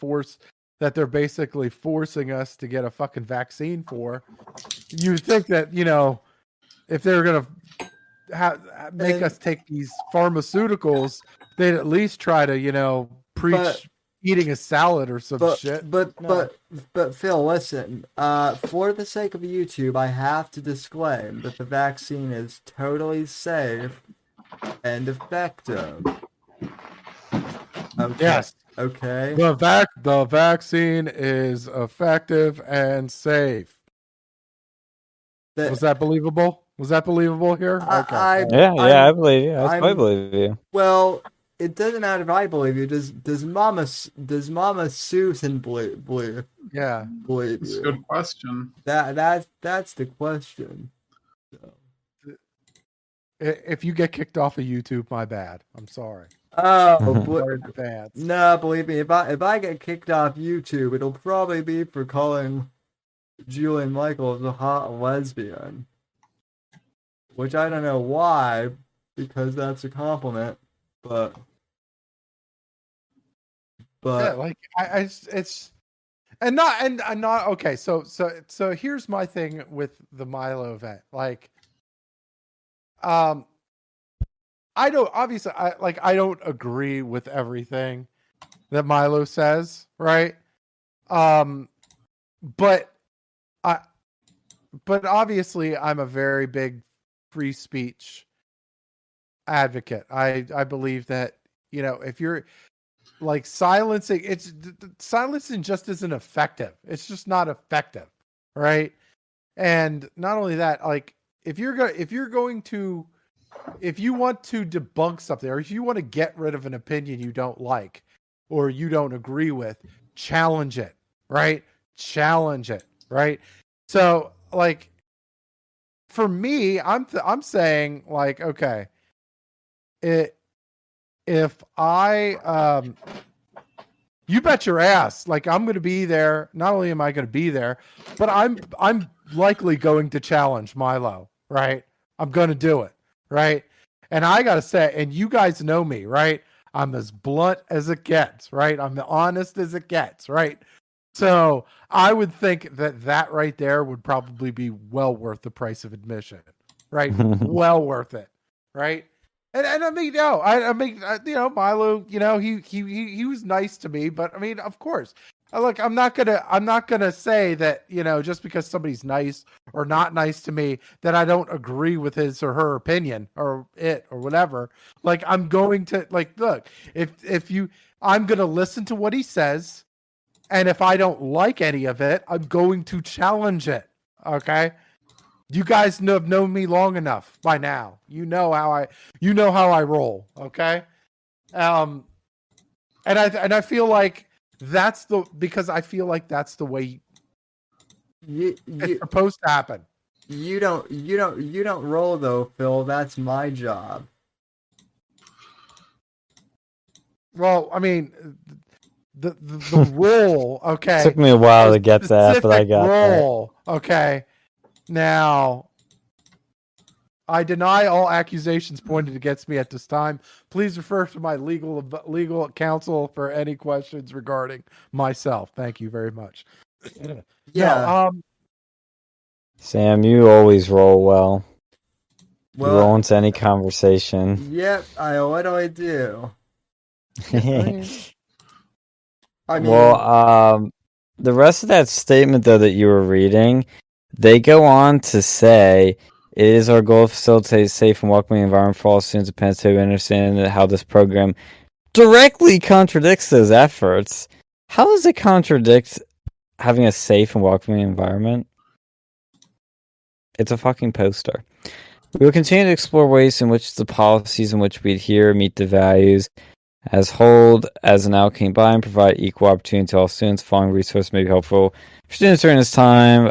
basically forcing us to get a fucking vaccine for. You'd think that, if they're going to make us take these pharmaceuticals, they'd at least try to, preach eating a salad or some shit. But Phil, listen. For the sake of YouTube, I have to disclaim that the vaccine is totally safe and effective. Okay. Yes. Okay. The vaccine is effective and safe. Was that believable? Was that believable here? Okay. I believe you. I believe you. Well, it doesn't matter if I believe you. Does Mama Susan believe? Yeah. Believe That's you? a good question. That's the question. So. If you get kicked off of YouTube, my bad. I'm sorry. Oh, bad. No, believe me. If I get kicked off YouTube, it'll probably be for calling Julian Michaels a hot lesbian, which I don't know why, because that's a compliment. But yeah, like it's and not okay. So here's my thing with the Milo event. Like, I don't agree with everything that Milo says, right? But but obviously I'm a very big free speech advocate. I believe that, if you're like silencing, silencing just isn't effective. It's just not effective, right? And not only that, like if you want to debunk something, or if you want to get rid of an opinion you don't like or you don't agree with, challenge it, right? Challenge it, right? So like for me, I'm saying like, okay, if I you bet your ass, like I'm going to be there. Not only am I going to be there, but I'm likely going to challenge Milo, right? I'm going to do it, right? And I got to say, and you guys know me, right? I'm as blunt as it gets, right? I'm honest as it gets, right? So I would think that right there would probably be well worth the price of admission, right? Well worth it, right? And I mean, no, I mean, Milo, he was nice to me, but I mean, of course, look, I'm not gonna say that, just because somebody's nice or not nice to me, that I don't agree with his or her opinion or it or whatever. Like, I'm going to look, I'm gonna listen to what he says, and if I don't like any of it, I'm going to challenge it. Okay. You guys have known me long enough by now. You know how I roll, okay? And I feel like that's the way it's supposed to happen. You don't roll though, Phil. That's my job. Well, I mean, the role, okay. It took me a while to get that, but I got role, that. Okay. Now, I deny all accusations pointed against me at this time. Please refer to my legal counsel for any questions regarding myself. Thank you very much. Yeah. No, Sam, you always roll well. You roll into any conversation. Yep. What do I do? I mean, well, the rest of that statement, though, that you were reading, they go on to say, it is our goal to facilitate a safe and welcoming environment for all students at Penn State. We understand how this program directly contradicts those efforts. How does it contradict having a safe and welcoming environment? It's a fucking poster. We will continue to explore ways in which the policies in which we adhere meet the values as hold as an outcome by and provide equal opportunity to all students. Following resources may be helpful for students during this time.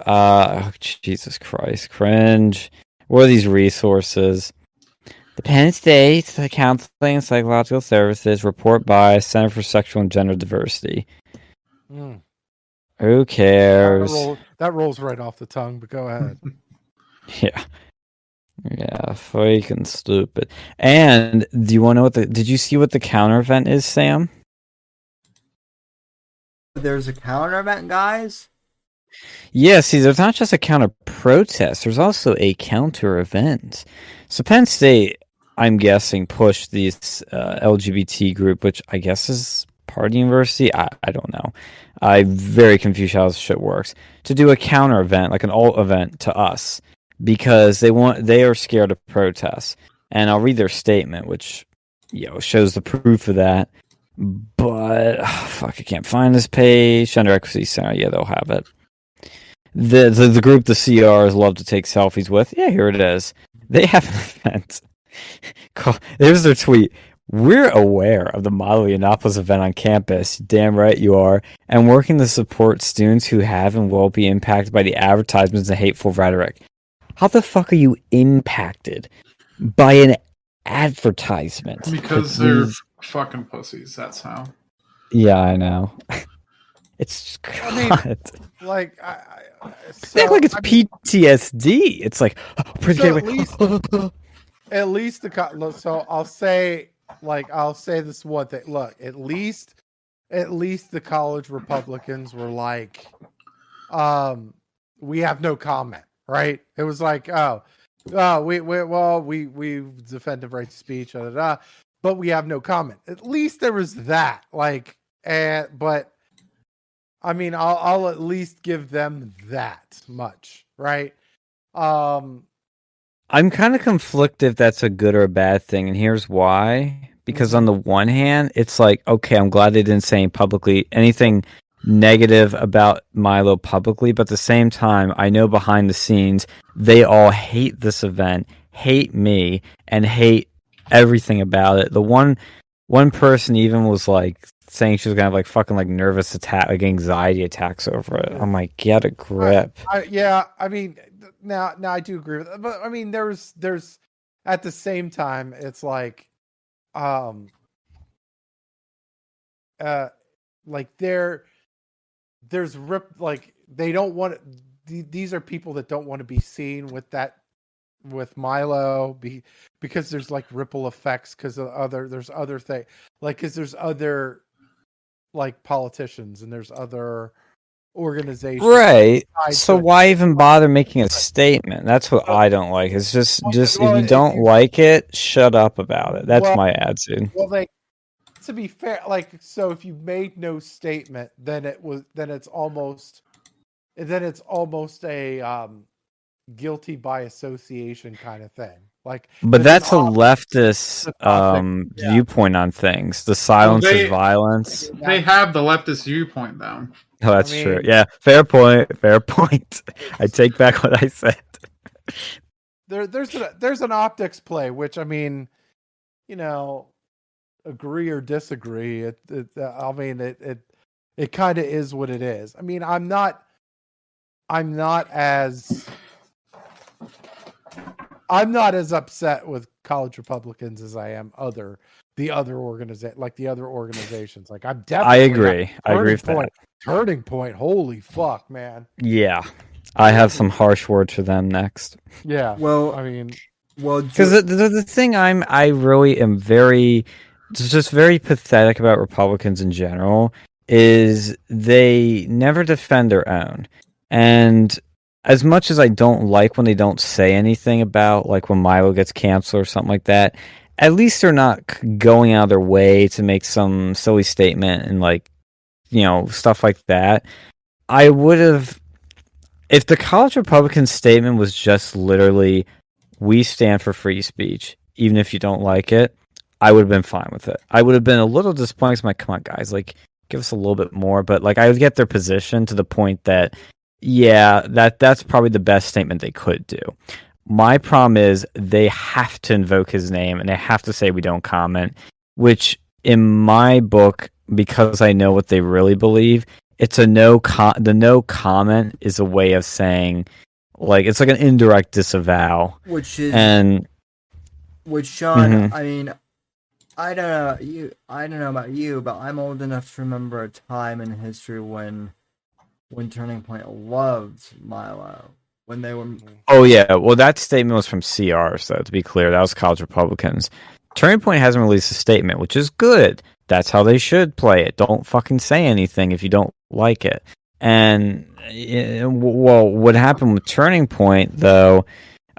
Jesus Christ, cringe. What are these resources? The Penn State Counseling and Psychological Services report by Center for Sexual and Gender Diversity. Who cares? That rolls right off the tongue, but go ahead. Yeah, freaking stupid. And do you want to know did you see what the counter event is, Sam? There's a counter event, guys? Yeah, see, there's not just a counter protest, there's also a counter event. So Penn State, I'm guessing, pushed this LGBT group, which I guess is part of the university. I don't know. I'm very confused how this shit works. To do a counter event, like an alt event to us, because they are scared of protests. And I'll read their statement, which shows the proof of that. But I can't find this page. Gender Equity Center, yeah, they'll have it. The group the CRs love to take selfies with. Yeah, here it is. They have an event. There's their tweet. We're aware of the Milo Yiannopoulos event on campus. Damn right you are. And working to support students who have and will be impacted by the advertisements and hateful rhetoric. How the fuck are you impacted by an advertisement? Because they're fucking pussies. That's how. Yeah, I know. It's God. I mean, like, it's like it's PTSD. It's like at least so I'll say this one thing. Look, at least the college Republicans were like, we have no comment, right? It was like, we defend the right to speech, but we have no comment. At least there was that, but I mean, I'll at least give them that much, right? I'm kind of conflicted if that's a good or a bad thing, and here's why. Because on the one hand, it's like, okay, I'm glad they didn't say anything negative about Milo publicly, but at the same time, I know behind the scenes, they all hate this event, hate me, and hate everything about it. The one person even was like saying she was gonna have like fucking like nervous attack, like anxiety attacks over it. I'm like, get a grip. I mean, now I do agree with that, but I mean, there's at the same time, it's like, like there's like they don't want these are people that don't want to be seen with Milo because there's like ripple effects because there's other things, like because there's other like politicians and there's other organizations, right? So why even bother making a statement? That's what I don't like. It's just if you don't like it, shut up about it. That's my attitude. Well, to be fair, like, so if you made no statement, then it's almost a guilty by association kind of thing. Like, but that's a leftist viewpoint on things. The silence is violence. They have the leftist viewpoint, though. Oh, that's true. Yeah, fair point. I take back what I said. There's an optics play, which, I mean, you know, agree or disagree. It kind of is what it is. I mean, I'm not as upset with college Republicans as I am the other organizations. Like, I'm definitely. I agree. I agree with that. Turning Point. Holy fuck, man. Yeah, I have some harsh words for them next. Yeah. Well, I mean, because the thing I really am very pathetic about Republicans in general is they never defend their own. And as much as I don't like when they don't say anything about, like, when Milo gets canceled or something like that, at least they're not going out of their way to make some silly statement and, like, you know, stuff like that. I would have, if the college Republican statement was just literally, we stand for free speech, even if you don't like it, I would have been fine with it. I would have been a little disappointed. I'm like, come on, guys, like, give us a little bit more. But, like, I would get their position to the point that, yeah, that's probably the best statement they could do. My problem is they have to invoke his name and they have to say we don't comment, which in my book, because I know what they really believe, it's the no comment is a way of saying, like, it's like an indirect disavow. Which Sean, mm-hmm. I mean, I don't know about you, but I'm old enough to remember a time in history when Turning Point loved Milo. When they were... Oh, yeah. Well, that statement was from CR, so to be clear, that was college Republicans. Turning Point hasn't released a statement, which is good. That's how they should play it. Don't fucking say anything if you don't like it. And, well, what happened with Turning Point, though...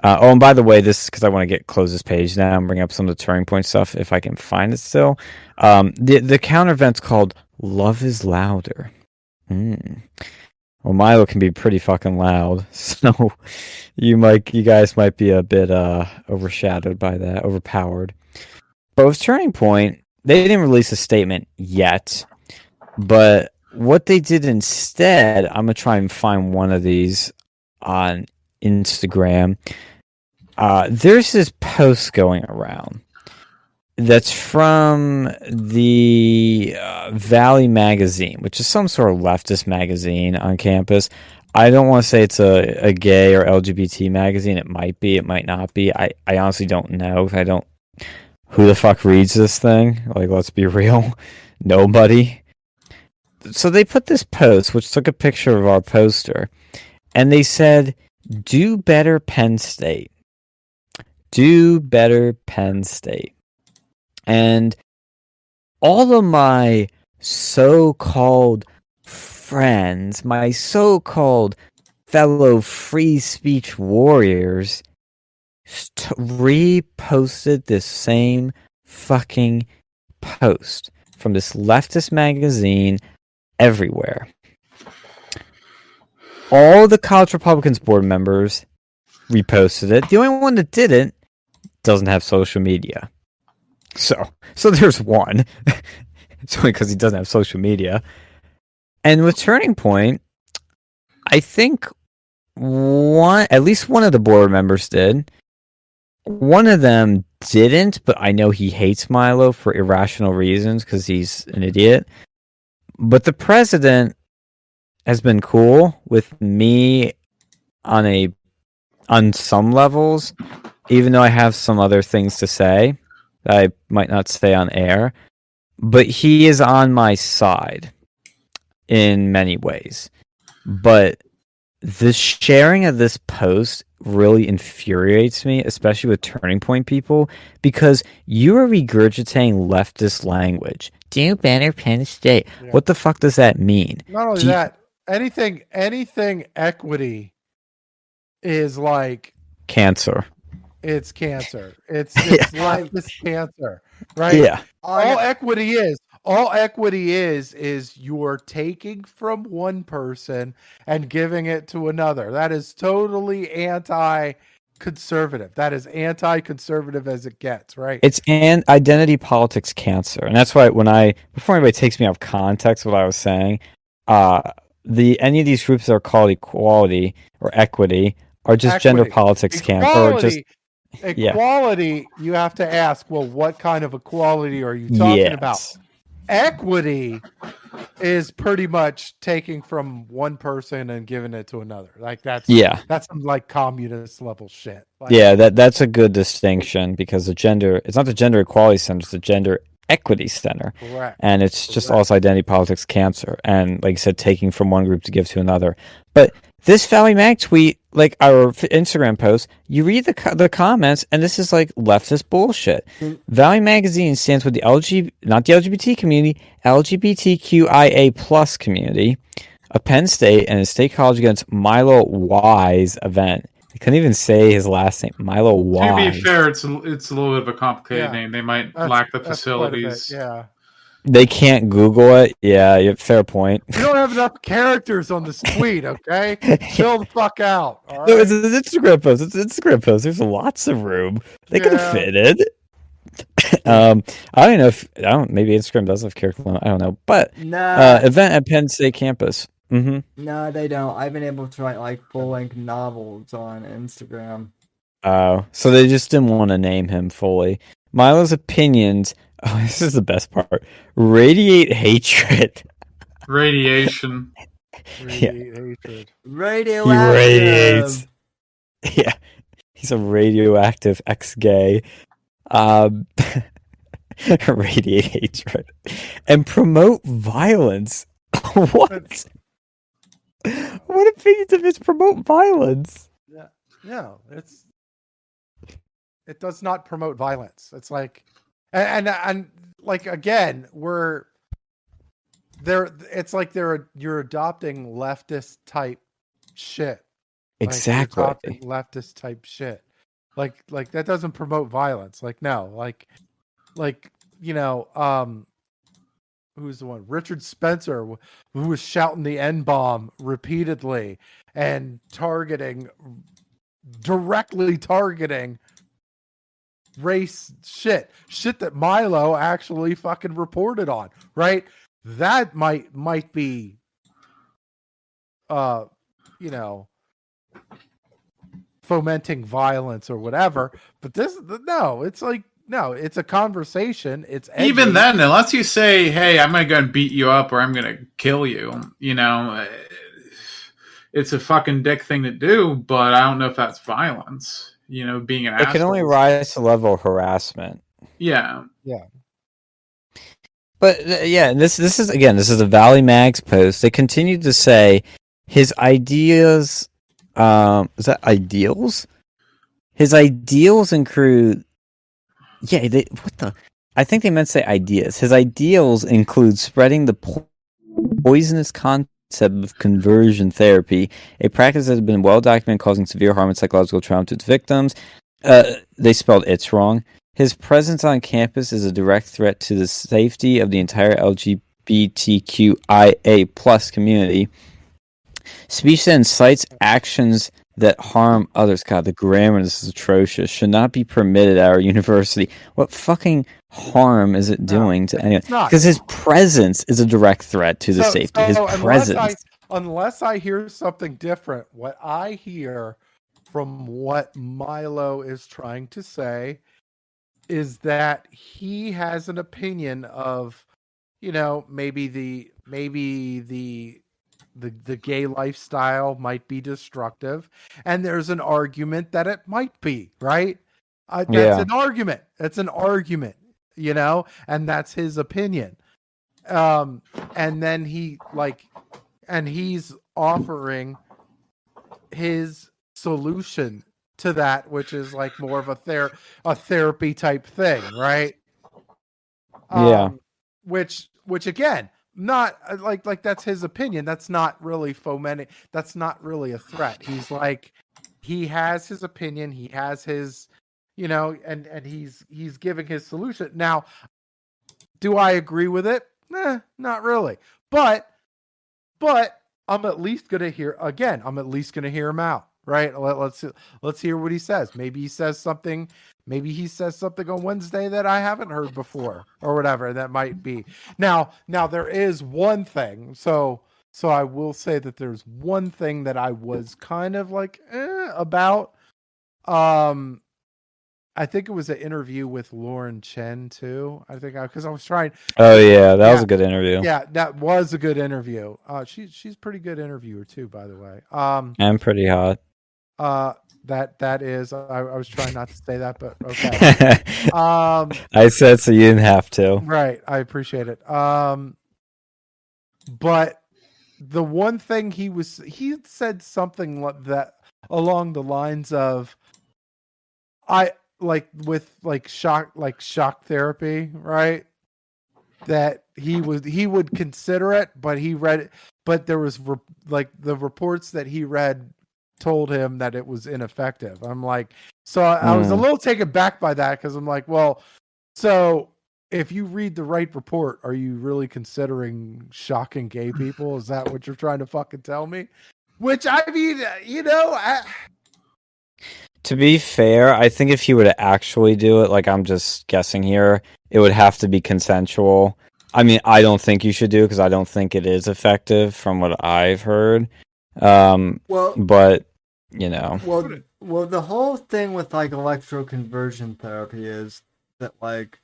and by the way, this because I want to close this page now and bring up some of the Turning Point stuff, if I can find it still. The counter event's called Love is Louder. Well, Milo can be pretty fucking loud, so you guys might be a bit overshadowed by that, overpowered. But with Turning Point, they didn't release a statement yet, but what they did instead, I'm gonna try and find one of these on Instagram. There's this post going around that's from the Valley Magazine, which is some sort of leftist magazine on campus. I don't want to say it's a gay or LGBT magazine. It might be. It might not be. I honestly don't know. Who the fuck reads this thing? Like, let's be real. Nobody. So they put this post, which took a picture of our poster, and they said, do better, Penn State. Do better, Penn State. And all of my so-called friends, my so-called fellow free speech warriors, reposted this same fucking post from this leftist magazine everywhere. All the college Republicans board members reposted it. The only one that didn't doesn't have social media. So there's one. It's only because he doesn't have social media. And with Turning Point, I think at least one of the board members did. One of them didn't, but I know he hates Milo for irrational reasons because he's an idiot. But the president has been cool with me on some levels, even though I have some other things to say that I might not say on air. But he is on my side in many ways. But the sharing of this post really infuriates me, especially with Turning Point people, because you are regurgitating leftist language. Do better, Penn State. Yeah. What the fuck does that mean? Not only that, anything equity is like cancer. It's cancer. It's leftist cancer, right? Yeah. All equity is you're taking from one person and giving it to another. That is totally anti-conservative. That is anti-conservative as it gets, right? It's an identity politics cancer. And that's why before anybody takes me out of context what I was saying, any of these groups that are called equality or equity are just gender politics cancer. Or just equality, you have to ask, well, what kind of equality are you talking about? Equity is pretty much taking from one person and giving it to another. Like that's some like communist level shit. Like, that's a good distinction because it's not the gender equality center, it's the gender equity center. Correct. And it's just also identity politics cancer. And like I said, taking from one group to give to another. But this Valley Mag tweet, like our Instagram post, you read the comments, and this is like leftist bullshit. Valley Magazine stands with not the LGBT community, LGBTQIA plus community of Penn State and a state college against Milo Y's event. I couldn't even say his last name, Milo Y. To be fair, it's a little bit of a complicated name. They might lack the facilities. Yeah. They can't Google it. Yeah, fair point. You don't have enough characters on this tweet, okay? Chill the fuck out. All right? No, it's an Instagram post. There's lots of room. They could have fit it. I don't know maybe Instagram does have character limit. I don't know. But event at Penn State campus. Mm-hmm. No, they don't. I've been able to write like full-length novels on Instagram. Oh, so they just didn't want to name him fully. Milo's opinions. Oh, this is the best part. Radiate hatred. Radiation. Hatred. Radioactive. He radiates. Yeah. He's a radioactive ex-gay. Radiate hatred. And promote violence. What? What opinions of his promote violence? Yeah. No, it does not promote violence. It's like and like again, you're adopting leftist type shit. Exactly. Like leftist type shit. Like that doesn't promote violence. Like no, like you know, who's the one? Richard Spencer, who was shouting the N-bomb repeatedly and directly targeting race shit that Milo actually fucking reported on, right? That might be, you know, fomenting violence or whatever. But it's a conversation. It's edgy. Even then, unless you say, "Hey, I'm going to go and beat you up," or "I'm going to kill you," you know, it's a fucking dick thing to do. But I don't know if that's violence. You know, being an asshole. It can only rise to level of harassment. Yeah. But this is a Valley Mags post. They continue to say his ideas. Is that ideals? His ideals include. Yeah, I think they meant to say ideas. His ideals include spreading the poisonous concept of conversion therapy, a practice that has been well documented causing severe harm and psychological trauma to its victims. They spelled it's wrong. His presence on campus is a direct threat to the safety of the entire LGBTQIA plus community. Speech that incites actions that harm others. God, the grammar in this is atrocious. Should not be permitted at our university. What fucking harm is it doing to anyone? Because his presence is a direct threat to the safety. His presence. Unless I hear something different, what I hear from what Milo is trying to say is that he has an opinion of, maybe the gay lifestyle might be destructive, and there's an argument that it might be, right? That's an argument. It's an argument, and that's his opinion. And then he's offering his solution to that, which is like more of a therapy type thing, right? Which again, not like that's his opinion. That's not really fomenting. That's not really a threat. He's like, he has his opinion. He has his, and he's giving his solution. Now, do I agree with it? Not really. But I'm at least gonna hear him out, right? Let's hear what he says. Maybe he says something on Wednesday that I haven't heard before, or whatever that might be. Now there is one thing. So I will say that there's one thing that I was kind of like about. I think it was an interview with Lauren Chen too. Because I was trying. Oh yeah, that was a good interview. Yeah, that was a good interview. She's a pretty good interviewer too, by the way. And pretty hot. That is. I was trying not to say that, but okay. I said so you didn't have to. Right, I appreciate it. But the one thing he said something like that along the lines of, shock therapy, right? That he would consider it, but he read it, but there was the reports that he read told him that it was ineffective. I'm like, so I was a little taken back by that, because I'm like, well, so if you read the right report, are you really considering shocking gay people? Is that what you're trying to fucking tell me? Which, I mean, to be fair, I think if he were to actually do it, like I'm just guessing here, it would have to be consensual. I mean, I don't think you should do it because I don't think it is effective from what I've heard. But Well, the whole thing with like electroconversion therapy is that like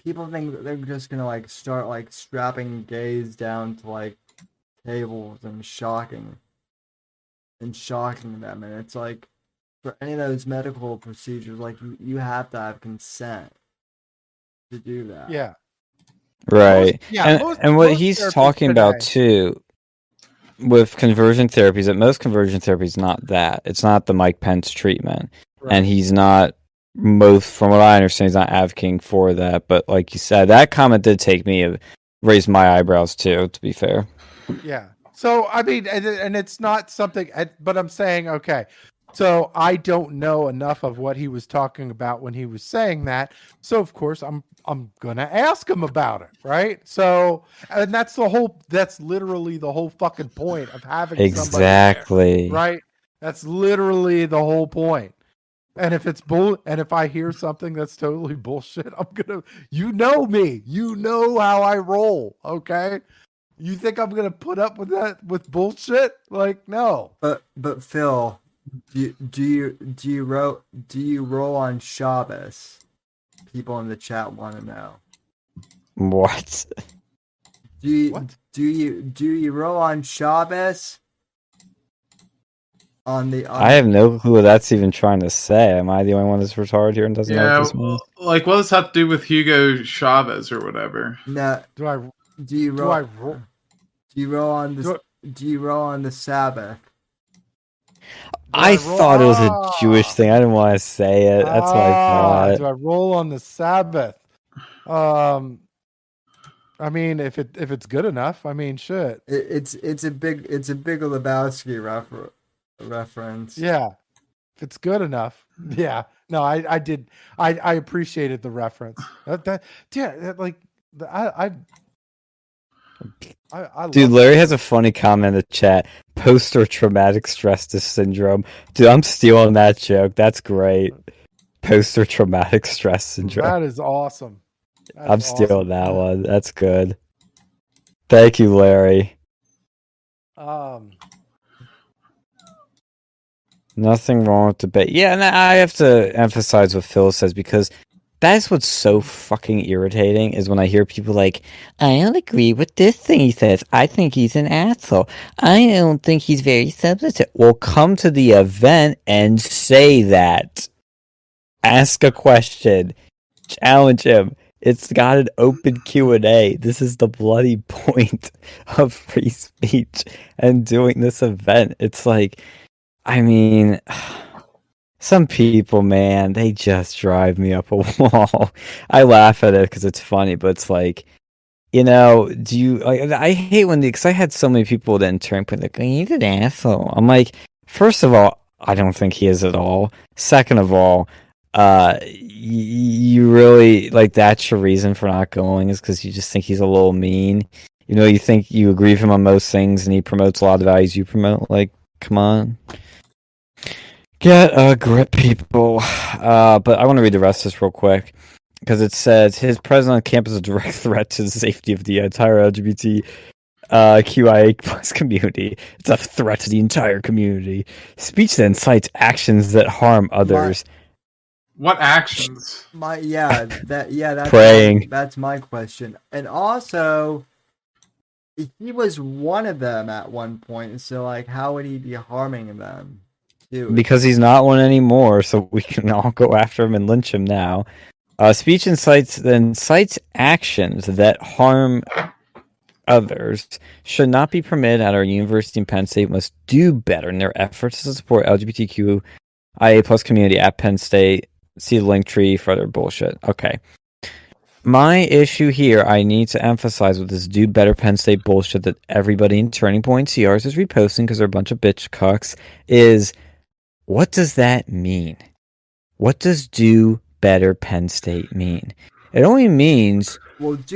people think that they're just gonna like start like strapping gays down to like tables and shocking them, and it's like for any of those medical procedures, like you have to have consent to do that. Yeah. Right. And what he's talking about too with conversion therapy is that most conversion therapy is not that. It's not the Mike Pence treatment. Right. And he's not, from what I understand, he's not advocating for that. But like you said, that comment did raise my eyebrows too, to be fair. Yeah. So, I mean, and it's not something, but I'm saying, okay, so I don't know enough of what he was talking about when he was saying that. So of course I'm going to ask him about it. Right. So, and that's literally the whole fucking point of having exactly somebody there, right. That's literally the whole point. And if it's and if I hear something that's totally bullshit, I'm going to, me, how I roll. Okay. You think I'm going to put up with that, with bullshit? Like, no. But Phil, do you roll on Shabbos? People in the chat want to know. What? Do you roll on Shabbos? I have no clue what that's even trying to say. Am I the only one that's retarded here and doesn't know what this means? Like, what does that have to do with Hugo Chavez or whatever? No. Do you roll on the Sabbath? I thought it was a Jewish thing. I didn't want to say it. That's what I thought. Do I roll on the Sabbath? I mean, if it's good enough, I mean, shit. It's a big Lebowski reference. Yeah, if it's good enough. Yeah. No, I did. I appreciated the reference. Dude, Larry has a funny comment in the chat. Post-traumatic stress syndrome. Dude, I'm stealing that joke. That's great. Post-traumatic stress syndrome. That is awesome. I'm stealing that one. That's good. Thank you, Larry. Nothing wrong with debate. Yeah, and I have to emphasize what Phil says, because that's what's so fucking irritating, is when I hear people like, I don't agree with this thing he says. I think he's an asshole. I don't think he's very substantive. Well, come to the event and say that. Ask a question. Challenge him. It's got an open Q&A. This is the bloody point of free speech and doing this event. It's like, I mean, some people, man, they just drive me up a wall. I laugh at it because it's funny, but it's like, you know, I hate because I had so many people that in turn put like, he's an asshole. I'm like, first of all, I don't think he is at all. Second of all, you really, like, that's your reason for not going, is because you just think he's a little mean. You know, you think you agree with him on most things and he promotes a lot of the values you promote. Like, come on. Get a grip, people. But I want to read the rest of this real quick, because it says his presence on campus is a direct threat to the safety of the entire LGBT QIA plus community. It's a threat to the entire community. Speech that incites actions that harm others. What actions? That's praying. That's my question. And also, he was one of them at one point, so like, how would he be harming them? Because he's not one anymore, so we can all go after him and lynch him now. Speech incites actions that harm others should not be permitted at our university, and Penn State must do better in their efforts to support LGBTQIA plus community at Penn State. See the link tree for other bullshit. Okay. My issue here, I need to emphasize with this do better Penn State bullshit that everybody in Turning Point CRs is reposting because they're a bunch of bitch cucks, is, what does that mean? What does do better Penn State mean? It only means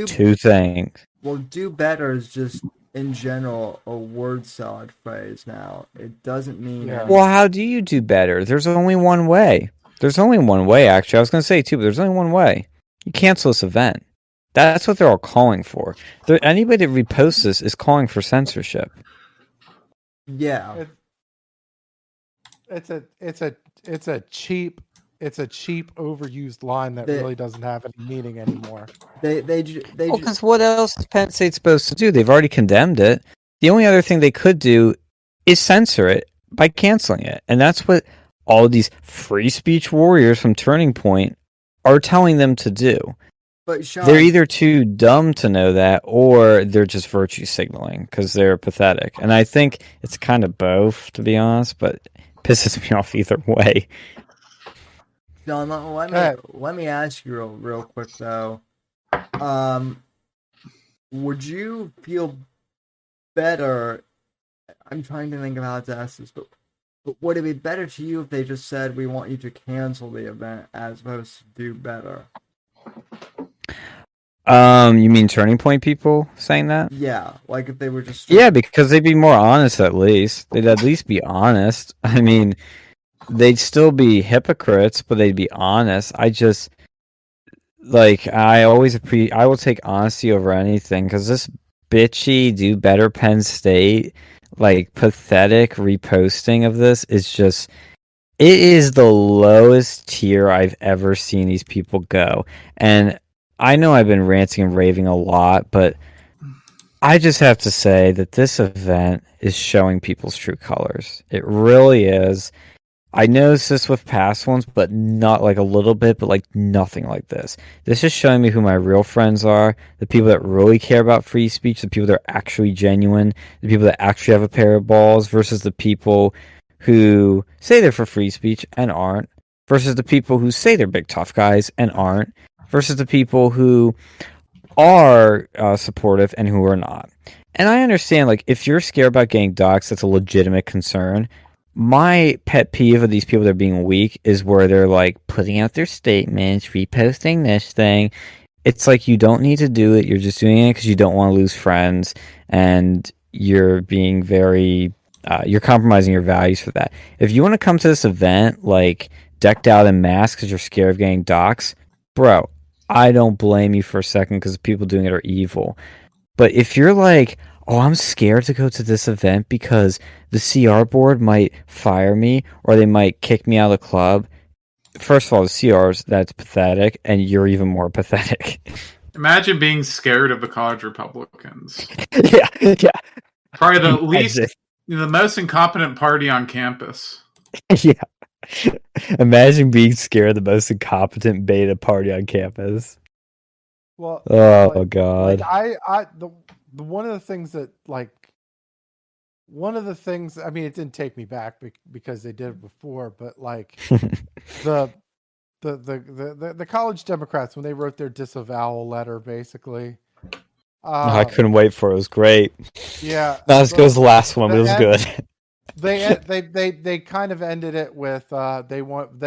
two things. Well, do better is just, in general, a word salad phrase now. It doesn't mean... Yeah. Well, how do you do better? There's only one way. There's only one way, actually. I was going to say, too, but there's only one way. You cancel this event. That's what they're all calling for. Anybody that reposts this is calling for censorship. Yeah. It's a cheap overused line that really doesn't have any meaning anymore. Because what else is Penn State supposed to do? They've already condemned it. The only other thing they could do is censor it by canceling it. And that's what all these free speech warriors from Turning Point are telling them to do. But Sean, they're either too dumb to know that, or they're just virtue signaling because they're pathetic. And I think it's kind of both, to be honest, but it pisses me off either way. Sean, let me ask you real quick, though. Would you feel better... I'm trying to think of how to ask this, but would it be better to you if they just said, we want you to cancel the event, as opposed to do better? You mean Turning Point people saying that? Yeah, like if they were just... Yeah, because they'd be more honest, at least. They'd at least be honest. I mean, they'd still be hypocrites, but they'd be honest. I just... Like, I will take honesty over anything, because this bitchy, do better Penn State... like, pathetic reposting of this is just... It is the lowest tier I've ever seen these people go. And I know I've been ranting and raving a lot, but I just have to say that this event is showing people's true colors. It really is. I noticed this with past ones, but not like a little bit, but like nothing like this. This is showing me who my real friends are, the people that really care about free speech, the people that are actually genuine, the people that actually have a pair of balls, versus the people who say they're for free speech and aren't, versus the people who say they're big tough guys and aren't, versus the people who are supportive and who are not. And I understand, like, if you're scared about getting doxxed, that's a legitimate concern. My pet peeve of these people that are being weak is where they're like putting out their statements, reposting this thing. it's like you don't need to do it. You're just doing it because you don't want to lose friends, and you're being very, you're compromising your values for that. If you want to come to this event like decked out in masks because you're scared of getting doxxed, bro, I don't blame you for a second because people doing it are evil. But if you're like, oh, I'm scared to go to this event because the CR board might fire me or they might kick me out of the club. First of all, the CRs, that's pathetic, and you're even more pathetic. Imagine being scared of the college Republicans. yeah. Probably the most incompetent party on campus. Yeah. Imagine being scared of the most incompetent beta party on campus. Well, oh god. One of the things that I mean, it didn't take me back because they did it before, but like the college Democrats, when they wrote their disavowal letter, basically. I couldn't wait for it. It was great. Yeah. Not as good as the last one, but it was good. They kind of ended it with they want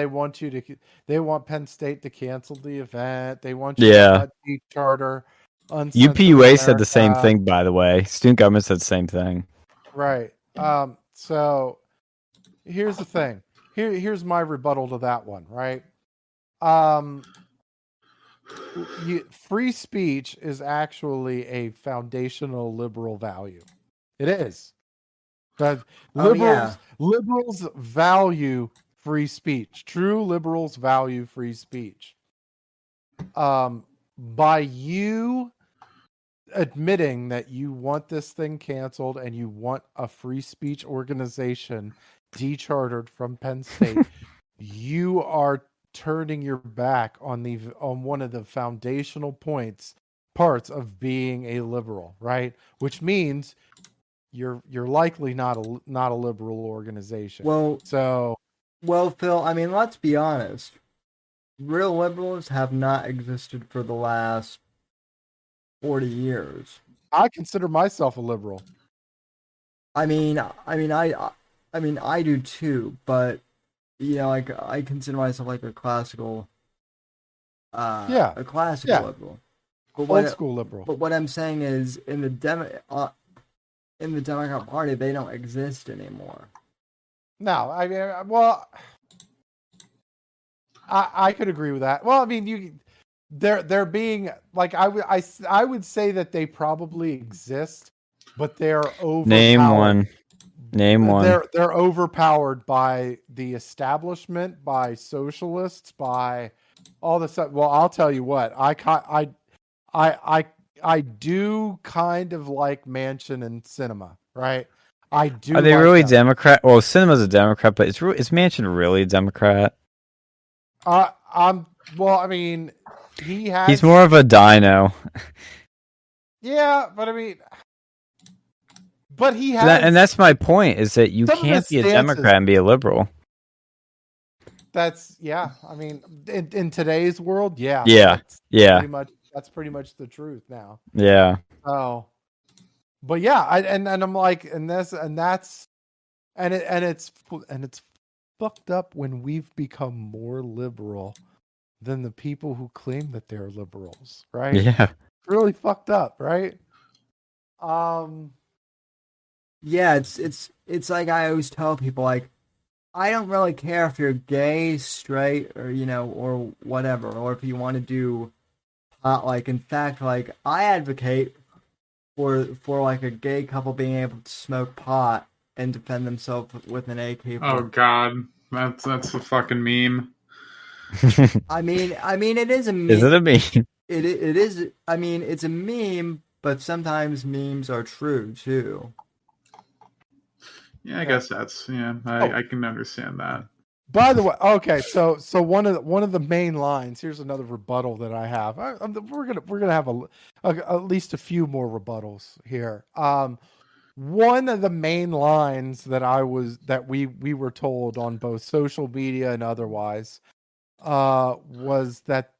Penn State to cancel the event. They want you to cut the charter. UPUA said the same thing, by the way. Student government said the same thing. Right. So here's the thing. Here's my rebuttal to that one, right? Free speech is actually a foundational liberal value. It is. But liberals value free speech. True liberals value free speech. By you admitting that you want this thing canceled and you want a free speech organization dechartered from Penn State, you are turning your back on one of the foundational parts of being a liberal, right? Which means you're likely not a liberal organization. Well, Phil, I mean, let's be honest. Real liberals have not existed for the last 40 years. I consider myself a liberal. I mean, I do too, but you know, like I consider myself like a classical liberal. But old school liberal. But what I'm saying is in the Democrat Party, they don't exist anymore. No, I mean, well, I could agree with that. Well, I mean, they're being like I would say that they probably exist, but they're overpowered. Name one. They're overpowered by the establishment, by socialists, by all this stuff. Well, I'll tell you what. I do kind of like Manchin and Sinema, right? I do. Are they really Democrat? Well, Sinema's a Democrat, but is Manchin really a Democrat? Well, I mean, he's more of a dino. Yeah, but I mean, but he has, and that's my point: is that you can't be a Democrat and be a liberal. That's I mean, in today's world, that's pretty much the truth now. Yeah. Oh, but yeah, and I'm like, it's fucked up when we've become more liberal than the people who claim that they're liberals, right? Yeah. Really fucked up, right? Yeah, it's like I always tell people, like, I don't really care if you're gay, straight, or or whatever, or if you want to do pot. Like, in fact, like I advocate for like a gay couple being able to smoke pot and defend themselves with an AK. Oh God, that's a fucking meme. I mean, it is a meme. Is it a meme? It is. I mean, it's a meme, but sometimes memes are true too. Yeah, I guess that's I can understand that. By the way, okay, so one of the main lines. Here's another rebuttal that I have. We're gonna have at least a few more rebuttals here. One of the main lines that we were told on both social media and otherwise was that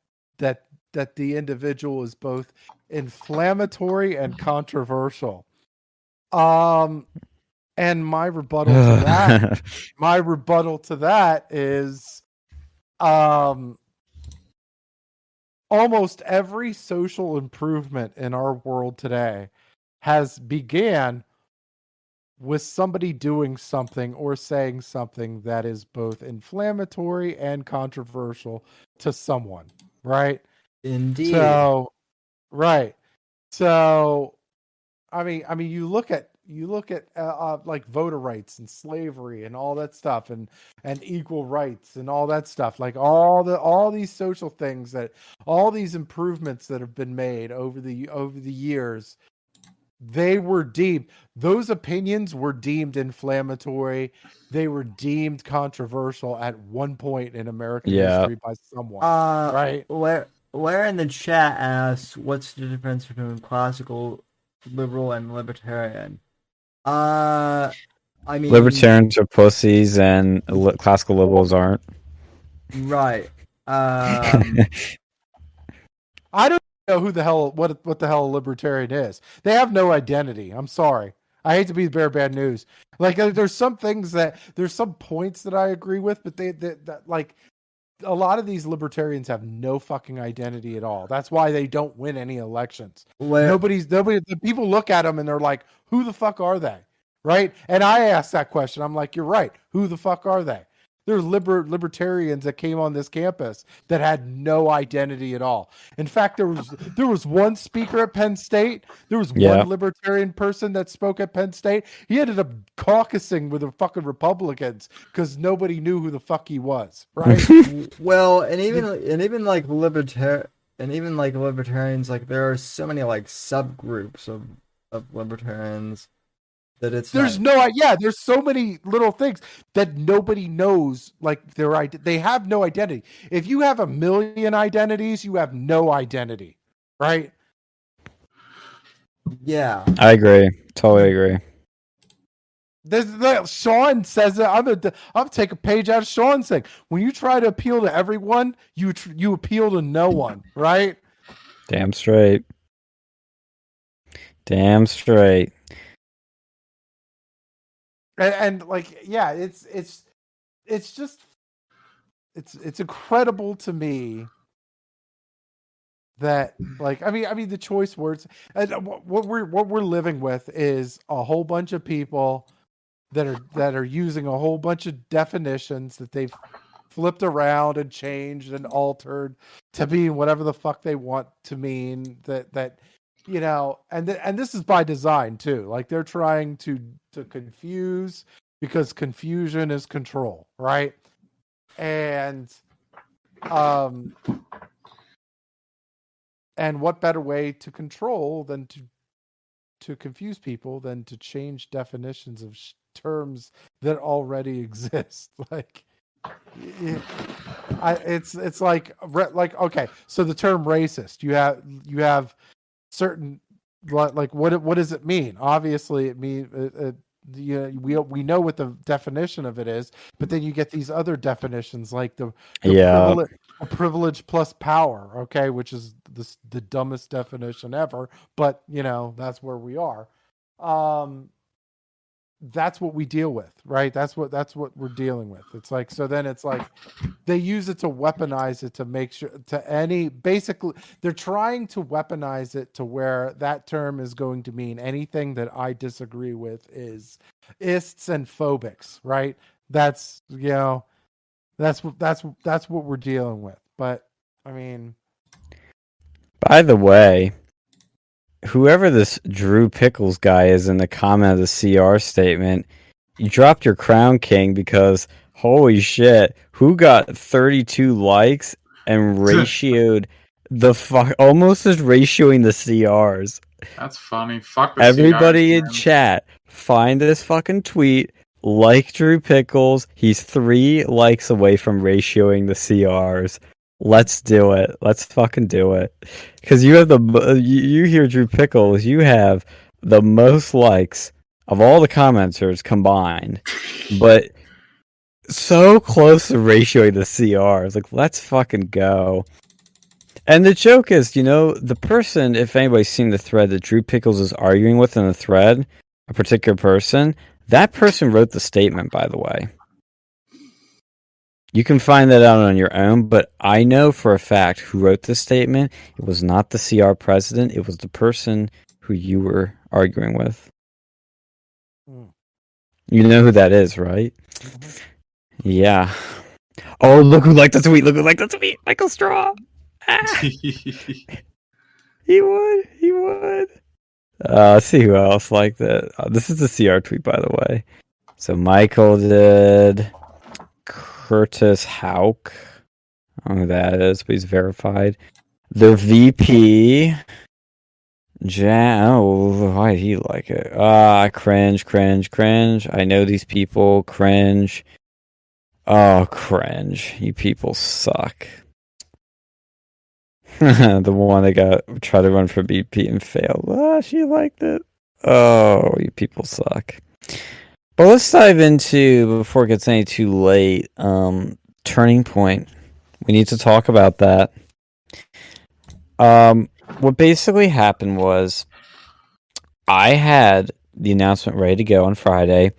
the individual is both inflammatory and controversial. And my rebuttal to that is almost every social improvement in our world today has began with somebody doing something or saying something that is both inflammatory and controversial to someone, right? Indeed. So, right. So, I mean, you look at like voter rights and slavery and all that stuff, and equal rights and all that stuff, like all these social things, that all these improvements that have been made over the years, those opinions were deemed inflammatory. They were deemed controversial at one point in American history by someone, right? Where in the chat asks, what's the difference between classical liberal and libertarian? I mean, libertarians are pussies and classical liberals aren't. Right. I don't know what the hell a libertarian is. They have no identity. I'm sorry. I hate to be the bearer of bad news. Like, there's some points that I agree with, but that like a lot of these libertarians have no fucking identity at all. That's why they don't win any elections. Nobody. The people look at them and they're like, "Who the fuck are they?" Right? And I asked that question. I'm like, "You're right. Who the fuck are they?" There's libertarians that came on this campus that had no identity at all. In fact, there was one speaker at Penn State. There was one libertarian person that spoke at Penn State. He ended up caucusing with the fucking Republicans because nobody knew who the fuck he was. Right? Well, and even like libertarians, like there are so many like subgroups of libertarians. There's so many little things that nobody knows, like they have no identity. If you have a million identities, you have no identity, right? Yeah, I agree. Totally agree. Sean says it. I'm take a page out of Sean's thing. When you try to appeal to everyone, you appeal to no one, right? Damn straight. Damn straight. And like, yeah, it's just it's incredible to me that, like, I mean the choice words, and what we're living with is a whole bunch of people that are using a whole bunch of definitions that they've flipped around and changed and altered to mean whatever the fuck they want to mean, that you know, and this is by design too. Like, they're trying to confuse, because confusion is control, right? And what better way to control than to confuse people than to change definitions of terms that already exist? Like, it's like, okay, so the term racist, you have certain, like, what does it mean? Obviously it means we know what the definition of it is, but then you get these other definitions, like the privilege plus power, okay, which is the dumbest definition ever, but you know, that's where we are. That's what we deal with, right? That's what we're dealing with. It's like, so then it's like they use it to weaponize it to make sure basically they're trying to weaponize it to where that term is going to mean anything that I disagree with is ists and phobics, right? That's, you know, that's what we're dealing with. But I mean, by the way, whoever this Drew Pickles guy is in the comment of the CR statement, you dropped your crown, King, because holy shit, who got 32 likes and ratioed almost as ratioing the CRs? That's funny. Fuck the Everybody CRs, in chat, find this fucking tweet, like Drew Pickles. He's 3 likes away from ratioing the CRs. Let's do it. Let's fucking do it. Because you have you hear Drew Pickles, you have the most likes of all the commenters combined, but so close to ratioing the CRs. Like, let's fucking go. And the joke is, you know, the person, if anybody's seen the thread that Drew Pickles is arguing with in the thread, a particular person, that person wrote the statement, by the way. You can find that out on your own, but I know for a fact who wrote this statement. It was not the CR president. It was the person who you were arguing with. You know who that is, right? Yeah. Oh, look who liked the tweet. Look who liked the tweet. Michael Straw. Ah, he would. Let's see who else liked it. This is the CR tweet, by the way. So Michael did. Curtis Hauk. I don't know who that is, but he's verified. The VP. Oh, why did he like it? Cringe. I know these people. Cringe. Oh, cringe. You people suck. The one that tried to run for VP and failed. She liked it. Oh, you people suck. But let's dive into, before it gets any too late, Turning Point. We need to talk about that. What basically happened was I had the announcement ready to go on Friday,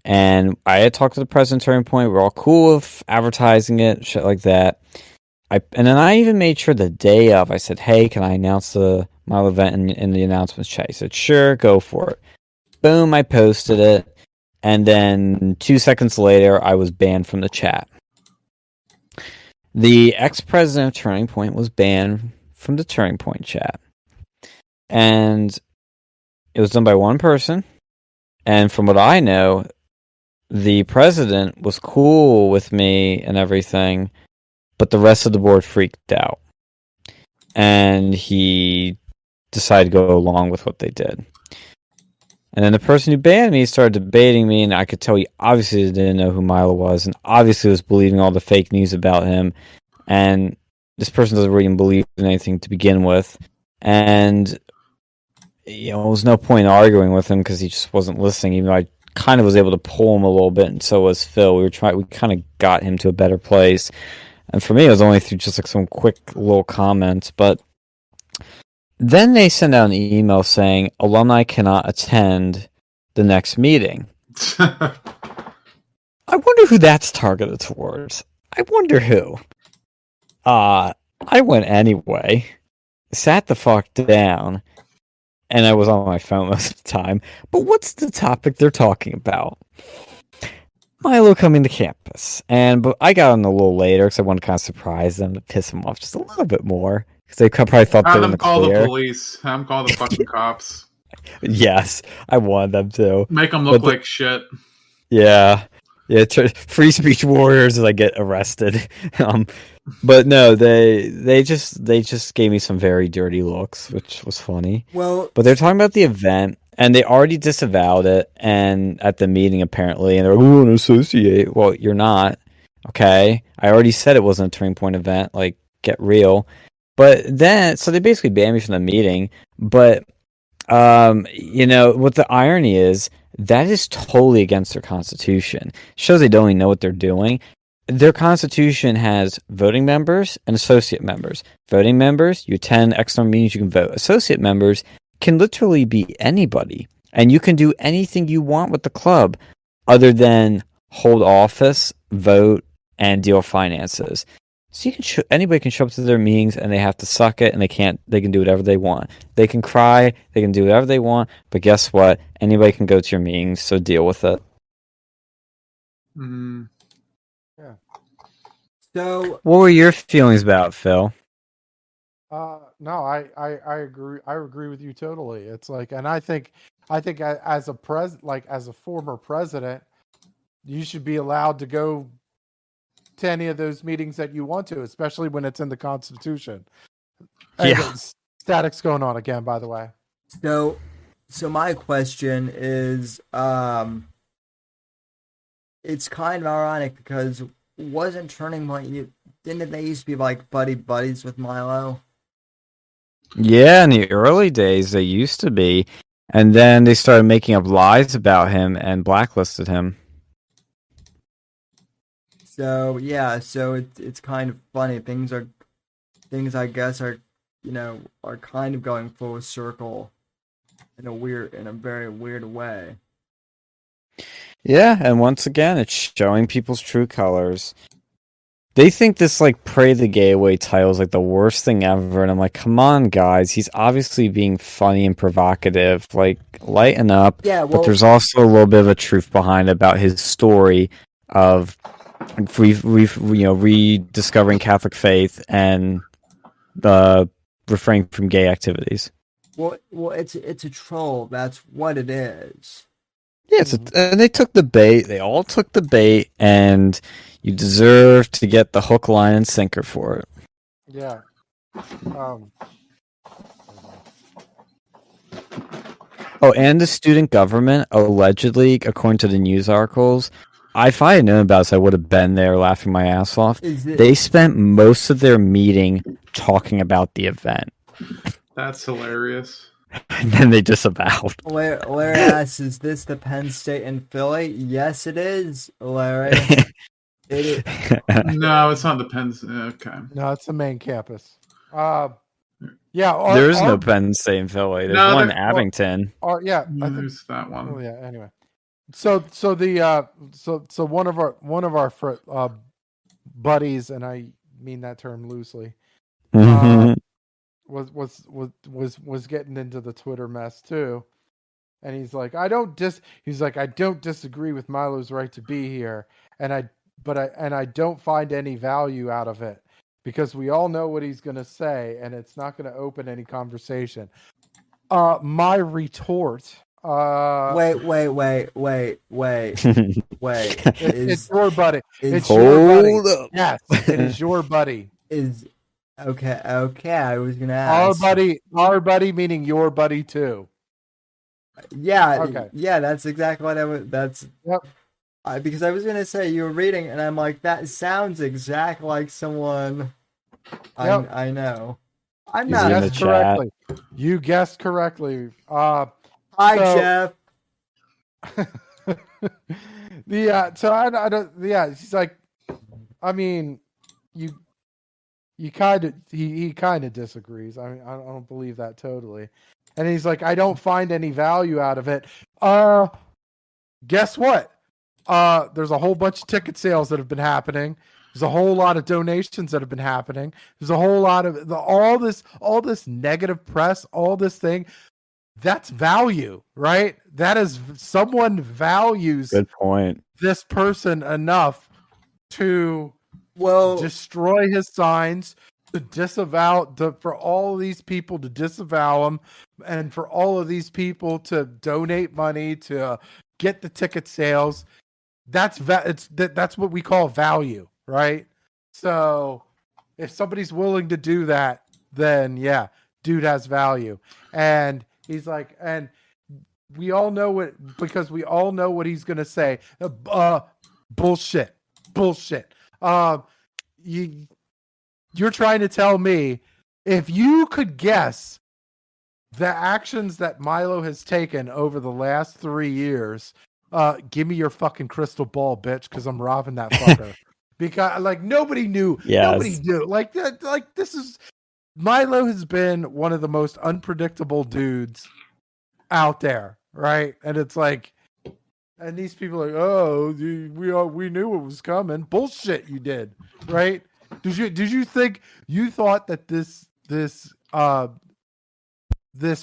and I had talked to the president of Turning Point. We're all cool with advertising it, shit like that. And then I even made sure the day of, I said, hey, can I announce the Mile event in the announcements chat? He said, sure, go for it. Boom, I posted it. And then 2 seconds later, I was banned from the chat. The ex-president of Turning Point was banned from the Turning Point chat. And it was done by one person. And from what I know, the president was cool with me and everything, but the rest of the board freaked out. And he decided to go along with what they did. And then the person who banned me started debating me, and I could tell he obviously didn't know who Milo was, and obviously was believing all the fake news about him. And this person doesn't really believe in anything to begin with. And, there was no point arguing with him because he just wasn't listening, even though I kind of was able to pull him a little bit, and so was Phil. We kind of got him to a better place. And for me, it was only through just like some quick little comments, but then they send out an email saying alumni cannot attend the next meeting. I wonder who that's targeted towards. I wonder who. I went anyway, sat the fuck down, and I was on my phone most of the time. But what's the topic they're talking about? Milo coming to campus. But I got on a little later because I wanted to kind of surprise them to piss them off just a little bit more. Because they probably thought they were in the clear. Have them call the police. Have them call the fucking cops. Yes, I wanted them to. Make them look like shit. Yeah. Free speech warriors as I get arrested. But no, they just gave me some very dirty looks, which was funny. Well, but they're talking about the event, and they already disavowed it, and at the meeting apparently, and they're like, "We won't associate." Well, you're not. Okay, I already said it wasn't a Turning Point event. Like, get real. But then, so they basically banned me from the meeting. But what the irony is, that is totally against their constitution. It shows they don't even know what they're doing. Their constitution has voting members and associate members. Voting members, you attend X number of meetings, you can vote. Associate members can literally be anybody. And you can do anything you want with the club other than hold office, vote, and deal finances. So anybody can show up to their meetings and they have to suck it, and they can do whatever they want. They can cry, they can do whatever they want, but guess what? Anybody can go to your meetings, so deal with it. Mm. Yeah. So what were your feelings about it, Phil? No, I agree. I agree with you totally. It's like, and I think as a former president, you should be allowed to go to any of those meetings that you want to, especially when it's in the Constitution. Yeah. Static's going on again, by the way. So my question is, it's kind of ironic because wasn't Turning Point, didn't they used to be like buddies with Milo? Yeah, in the early days they used to be, and then they started making up lies about him and blacklisted him. So yeah, it's kind of funny. Things I guess are kind of going full circle in a very weird way. Yeah, and once again, it's showing people's true colors. They think this like Pray the Gay Away title is like the worst thing ever, and I'm like, come on, guys. He's obviously being funny and provocative. Like, lighten up. Yeah, But there's also a little bit of a truth behind it about his story of rediscovering Catholic faith and refraining from gay activities. Well, it's a troll. That's what it is. Yeah, and they took the bait. They all took the bait, and you deserve to get the hook, line, and sinker for it. Yeah. Oh, and the student government, allegedly, according to the news articles, if I had known about this, I would have been there laughing my ass off. They spent most of their meeting talking about the event. That's hilarious. And then they disavowed. Larry asks, is this the Penn State in Philly? Yes, it is, Larry. No, it's not the Penn State. Okay. No, it's the main campus. There is no Penn State in Philly. There's one in Abington. There's that one. Oh yeah. Anyway, so one of our buddies, and I mean that term loosely, was getting into the Twitter mess too, and he's like, I don't disagree with Milo's right to be here, and I don't find any value out of it because we all know what he's going to say, and it's not going to open any conversation. My retort. Wait. It's your buddy. It's your buddy. Up. Yes, it is your buddy. Okay. I was gonna ask. Our buddy, meaning your buddy too. Yeah. Okay. Yeah, that's exactly what I was. Yep. Because I was gonna say you were reading, and I'm like, that sounds exactly like someone I know. I'm He's not. guessed correctly. You guessed correctly. Hi, Jeff. So I don't. Yeah, he's like, I mean, he kind of disagrees. I mean, I don't believe that totally. And he's like, I don't find any value out of it. Guess what? There's a whole bunch of ticket sales that have been happening. There's a whole lot of donations that have been happening. There's a whole lot of all this negative press, all this thing. That's value, right? That is someone values. Good point. This person enough to destroy his signs, to disavow, for all of these people to disavow him, and for all of these people to donate money to get the ticket sales. That's what we call value, right? So if somebody's willing to do that, then yeah, dude has value. And he's like, and we all know what he's gonna say. Bullshit. You're trying to tell me if you could guess the actions that Milo has taken over the last 3 years, give me your fucking crystal ball, bitch, because I'm robbing that fucker. Because nobody knew. Yes. Nobody knew. This is Milo has been one of the most unpredictable dudes out there, right? And it's like, and these people are like, oh, we knew it was coming. Bullshit, you did, right? Did you thought that this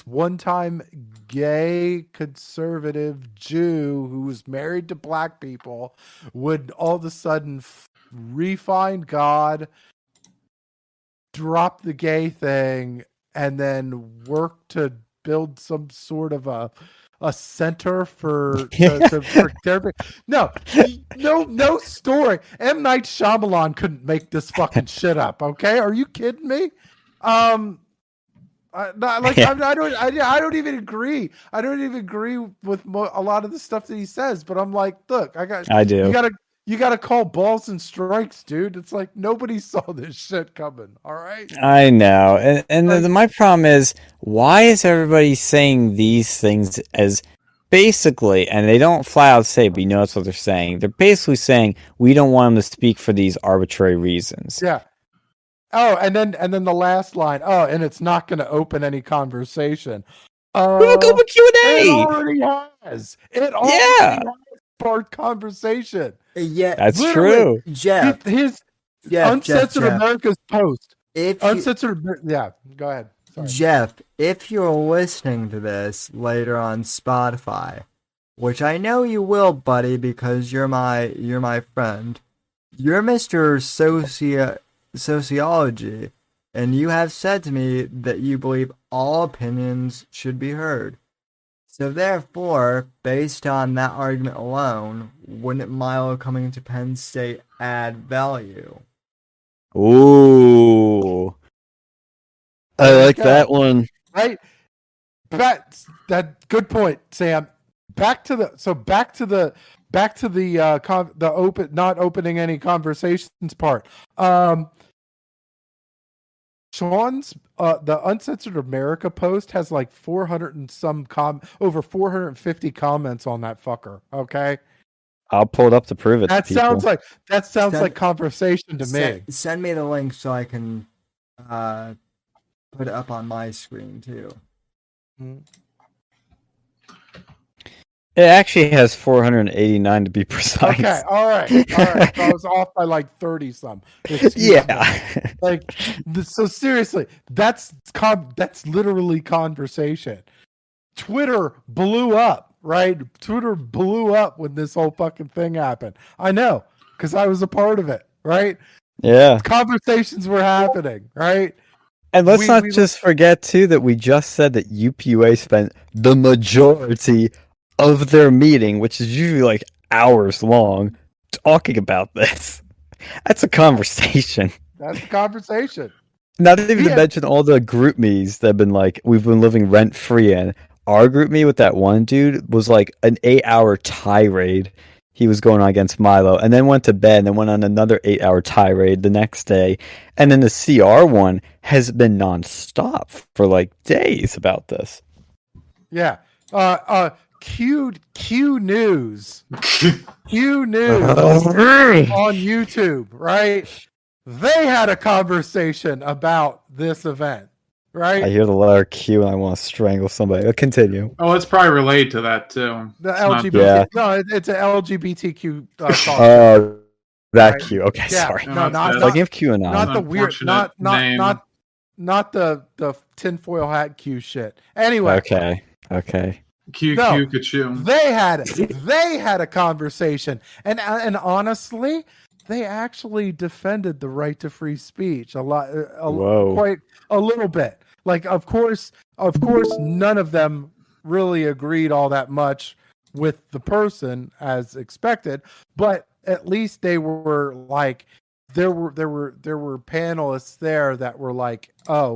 one-time gay conservative Jew who was married to black people would all of a sudden refine God, drop the gay thing, and then work to build some sort of a center for therapy? No story. M. Night Shyamalan couldn't make this fucking shit up. Okay, are you kidding me? I don't even agree. I don't even agree with a lot of the stuff that he says. But I'm like, look, I do. You gotta call balls and strikes, dude. It's like nobody saw this shit coming. All right. I know, and my problem is, why is everybody saying these things as basically, and they don't flat out say, but you know that's what they're saying. They're basically saying we don't want him to speak for these arbitrary reasons. Yeah. Oh, and then the last line. Oh, and it's not going to open any conversation. We'll go with Q&A. It already has. Sparked conversation. Yeah, that's true. Jeff. Uncensored America's post. If Uncensored, yeah. Go ahead. Sorry. Jeff, if you're listening to this later on Spotify, which I know you will, buddy, because you're my friend. You're Mr. Sociology, and you have said to me that you believe all opinions should be heard. So therefore, based on that argument alone, wouldn't Milo coming to Penn State add value? Ooh. I like that one. Right? That good point, Sam. Back to the not opening any conversations part. Sean's the Uncensored America post has like 400 and some over 450 comments on that fucker. Okay, I'll pull it up to prove it. That sounds like conversation to me. Send me the link so I can put it up on my screen too. It actually has 489 to be precise. Okay, all right. So I was off by like 30 some. Yeah. Like, so seriously, that's literally conversation. Twitter blew up, right? Twitter blew up when this whole fucking thing happened. I know, because I was a part of it, right? Yeah. Conversations were happening, right? And let's not just forget, too, that we just said that UPUA spent the majority of their meeting, which is usually like hours long, talking about this. That's a conversation. That's a conversation. Not even to mention all the group me's that have been like, we've been living rent free in. Our group me with that one dude was like an 8-hour tirade he was going on against Milo, and then went to bed and then went on another 8-hour tirade the next day. And then the CR one has been nonstop for like days about this. Yeah. Q News. Q News on YouTube, right? They had a conversation about this event, right? I hear the letter Q and I want to strangle somebody. Continue. Oh, it's probably related to that too. The LGBT. No, it's an LGBTQ. Oh, that right? Q. Okay, yeah. sorry. No, not QAnon. Not the weird. Not the tinfoil hat Q shit. Anyway. Okay. Q. They had a conversation, and honestly, they actually defended the right to free speech quite a little bit. Like, of course, none of them really agreed all that much with the person as expected, but at least they were like, there were panelists there that were like, oh,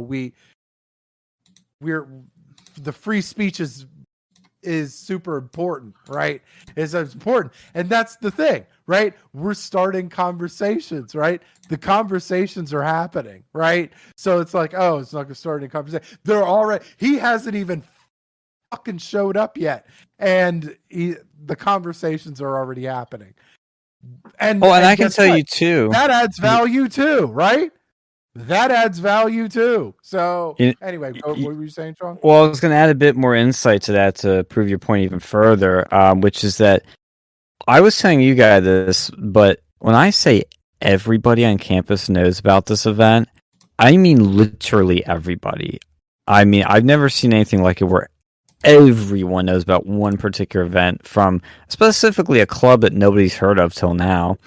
we're the free speech is super important, right? It's important. And that's the thing, right? We're starting conversations, right? The conversations are happening, right? So it's like, oh, it's not going to start any conversation. He hasn't even fucking showed up yet. And the conversations are already happening. And I can tell you too. That adds value too, right? That adds value too. So anyway, what were you saying, Sean? Well, I was going to add a bit more insight to that to prove your point even further, which is that I was telling you guys this, but when I say everybody on campus knows about this event, I mean literally everybody. I mean, I've never seen anything like it where everyone knows about one particular event from specifically a club that nobody's heard of till now.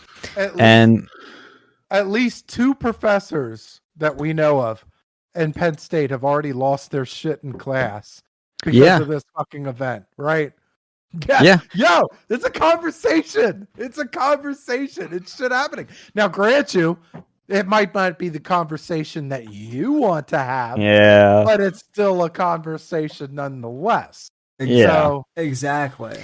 At least two professors that we know of in Penn State have already lost their shit in class because of this fucking event, right? Yeah. Yo, it's a conversation. It's shit happening. Now, grant you, it might not be the conversation that you want to have. Yeah. But it's still a conversation nonetheless. Yeah. So, exactly.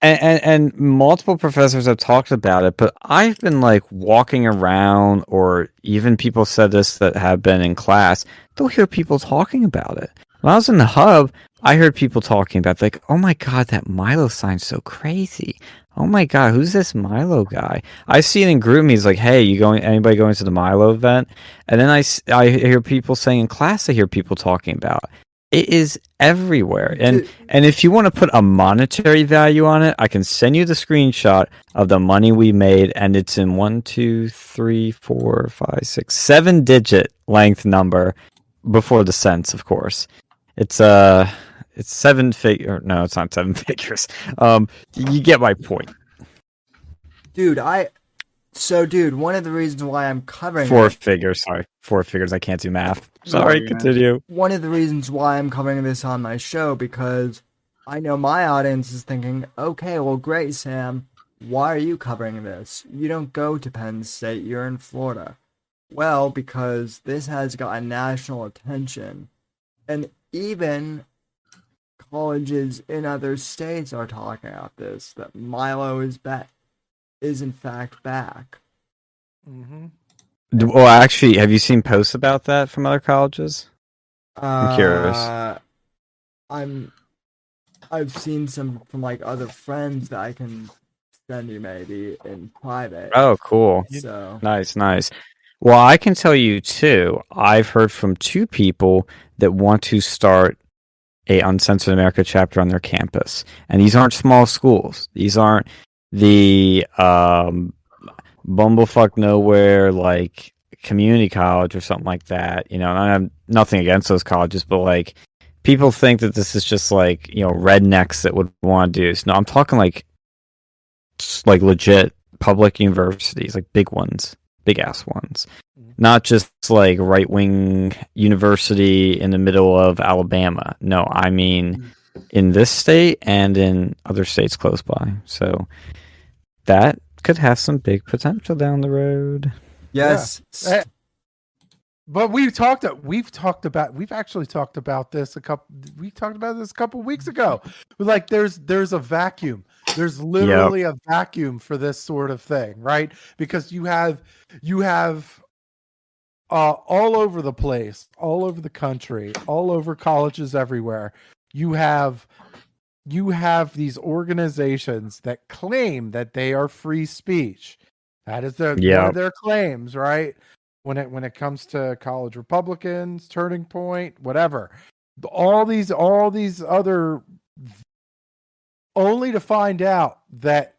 And multiple professors have talked about it, but I've been like walking around, or even people said this that have been in class, they'll hear people talking about it. When I was in the hub, I heard people talking about like, oh my God, that Milo sign's so crazy. Oh my God, who's this Milo guy? I see it in group meetings like, hey, anybody going to the Milo event? And then I hear people saying in class, I hear people talking about it. It is everywhere. And if you want to put a monetary value on it, I can send you the screenshot of the money we made, and it's in 1, 2, 3, 4, 5, 6, 7-digit length number before the cents, of course. It's 7 figure. No, it's not 7 figures. You get my point. Dude, one of the reasons why I'm covering 4 figures. Sorry, 4 figures. I can't do math. Sorry, continue. One of the reasons why I'm covering this on my show, because I know my audience is thinking, okay, well, great, Sam. Why are you covering this? You don't go to Penn State. You're in Florida. Well, because this has gotten national attention, and even colleges in other states are talking about this. That Milo is in fact back. Mm-hmm. Well, actually, have you seen posts about that from other colleges? I'm curious. I've seen some from like other friends that I can send you maybe in private. Oh, cool. So Nice. Well, I can tell you too. I've heard from 2 people that want to start a Uncensored America chapter on their campus, and these aren't small schools. These aren't the bumblefuck nowhere like community college or something like that. You know, and I have nothing against those colleges, but like people think that this is just like, you know, rednecks that would want to do this. No, I'm talking like legit public universities, like big ones, big ass ones, not just like right wing university in the middle of Alabama. No, I mean in this state and in other states close by. So that could have some big potential down the road. yes. Yeah. But we've actually talked about this a couple weeks ago. Like there's a vacuum. There's literally a vacuum for this sort of thing, right? Because you have all over the place, all over the country, all over colleges everywhere. You have these organizations that claim that they are free speech. That is one of their claims, right? When it comes to college Republicans, Turning Point, whatever, all these other, only to find out that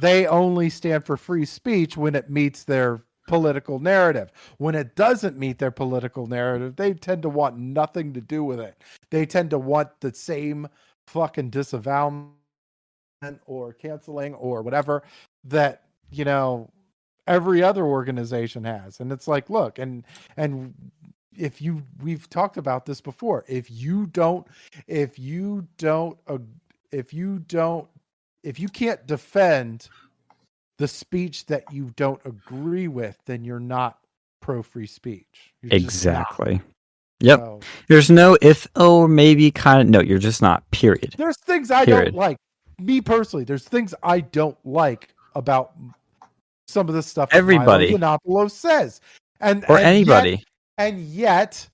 they only stand for free speech when it meets their political narrative. When it doesn't meet their political narrative, they tend to want nothing to do with it. They tend to want the same fucking disavowal or canceling or whatever that, you know, every other organization has. And it's like, look, and we've talked about this before. If you can't defend the speech that you don't agree with, then you're not pro free speech. Exactly. Yep. So, there's no if, or maybe kind of, no, you're just not, period. There's things I don't like. Me personally, there's things I don't like about some of the stuff everybody Milo Yiannopoulos says. And anybody. Yet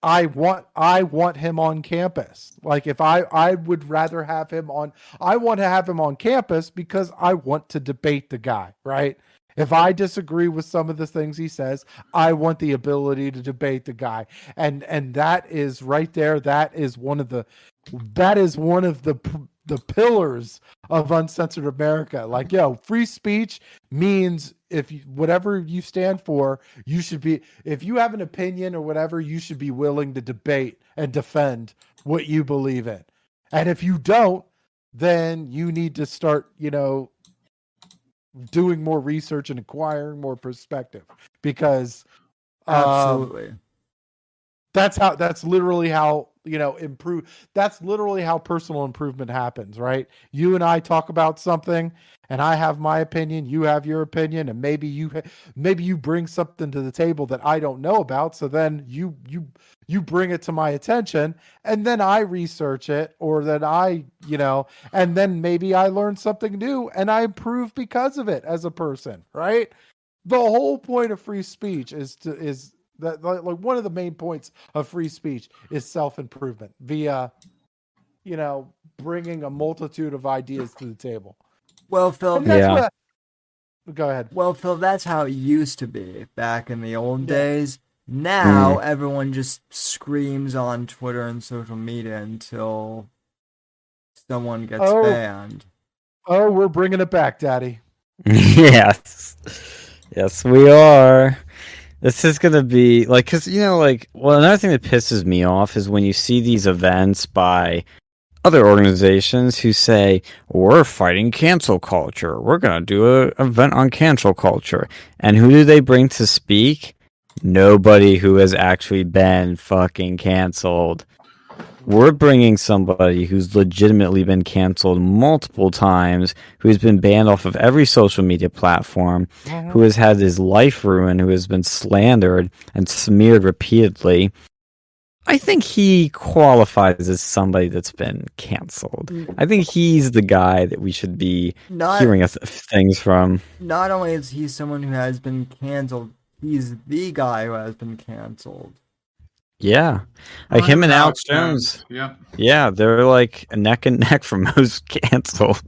I want him on campus. Like if I would rather have him on, I want to have him on campus because I want to debate the guy, right? If I disagree with some of the things he says, I want the ability to debate the guy. And that is right there. That is one of the pillars of Uncensored America. Like, free speech means whatever you stand for, you should be, if you have an opinion or whatever, you should be willing to debate and defend what you believe in. And if you don't, then you need to start, doing more research and acquiring more perspective, because absolutely that's literally how that's literally how personal improvement happens, right? You and I talk about something and I have my opinion, you have your opinion, and maybe you bring something to the table that I don't know about, so then you bring it to my attention, and then I research it, or then I and then maybe I learn something new and I improve because of it as a person, right? The whole point of free speech is that, like, one of the main points of free speech is self-improvement via, bringing a multitude of ideas to the table. Well, Phil, go ahead. Well, Phil, that's how it used to be back in the old days. Now everyone just screams on Twitter and social media until someone gets banned. Oh, we're bringing it back, Daddy. Yes. Yes, we are. This is going to be, like, because, another thing that pisses me off is when you see these events by other organizations who say, we're fighting cancel culture. We're going to do an event on cancel culture. And who do they bring to speak? Nobody who has actually been fucking canceled. We're bringing somebody who's legitimately been canceled multiple times, who's been banned off of every social media platform, who has had his life ruined, who has been slandered and smeared repeatedly. I think he qualifies as somebody that's been canceled. I think he's the guy that we should be hearing things from. Not only is he someone who has been canceled, he's the guy who has been canceled. Yeah. Like him and Alex Jones. Yeah, they're like neck and neck for most canceled.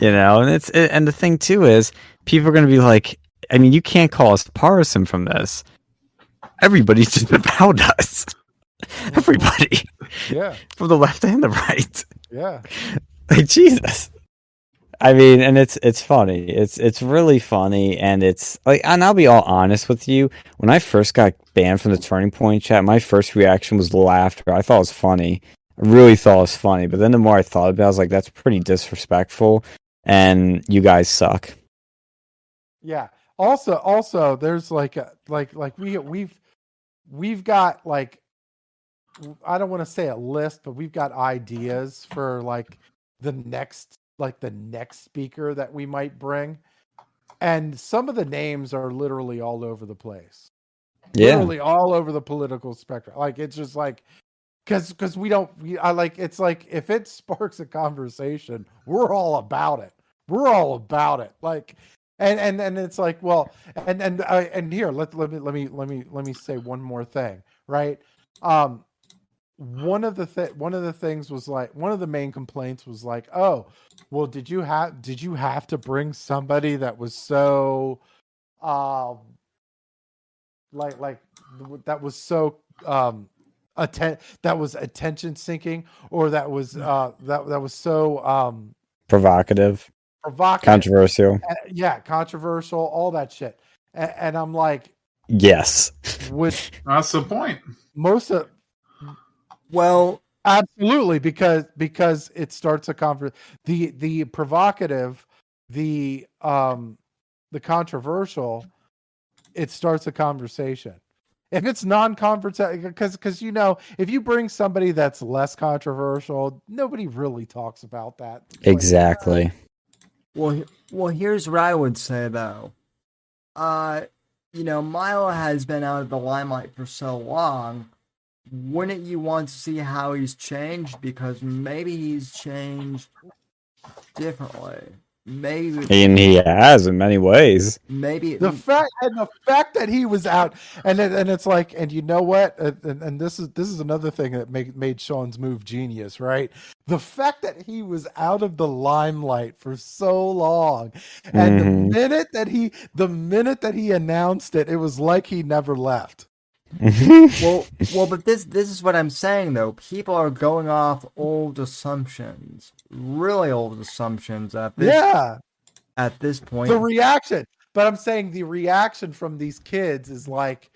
And the thing too is people are going to be like, I mean, you can't call us partisan from this. Everybody's just about us. Everybody. Yeah. From the left and the right. Yeah. Like, Jesus. I mean, and it's funny. It's really funny, and it's like, and I'll be all honest with you. When I first got banned from the Turning Point chat, my first reaction was laughter. I thought it was funny. I really thought it was funny. But then the more I thought about it, I was like, that's pretty disrespectful, and you guys suck. Yeah. Also, there's we've got, like, I don't want to say a list, but we've got ideas for like the next speaker that we might bring. And some of the names are literally all over the place. Yeah. Literally all over the political spectrum. Like, it's just like, because it's like, if it sparks a conversation, we're all about it. We're all about it. Like, and it's like, well, and here, let me say one more thing, right? One of the things was like, one of the main complaints was like, oh, well, did you have to bring somebody that was so that was so that was attention seeking, or that was that was so provocative, controversial, controversial, all that shit. And I'm like, yes, that's the point. Well, absolutely, because it starts a conversation. The provocative, the controversial, it starts a conversation. If it's non-conversation, because if you bring somebody that's less controversial, nobody really talks about that. Exactly. Well, here's what I would say though. Milo has been out of the limelight for so long. Wouldn't you want to see how he's changed? Because maybe he's changed differently. Maybe, and he has in many ways. Maybe the fact that he was out, and it's like, and you know what? And this is another thing that made Sean's move genius, right? The fact that he was out of the limelight for so long, and the minute that he announced it, it was like he never left. well, but this is what I'm saying though. People are going off old assumptions, really old assumptions at this point. The reaction, but I'm saying the reaction from these kids is like,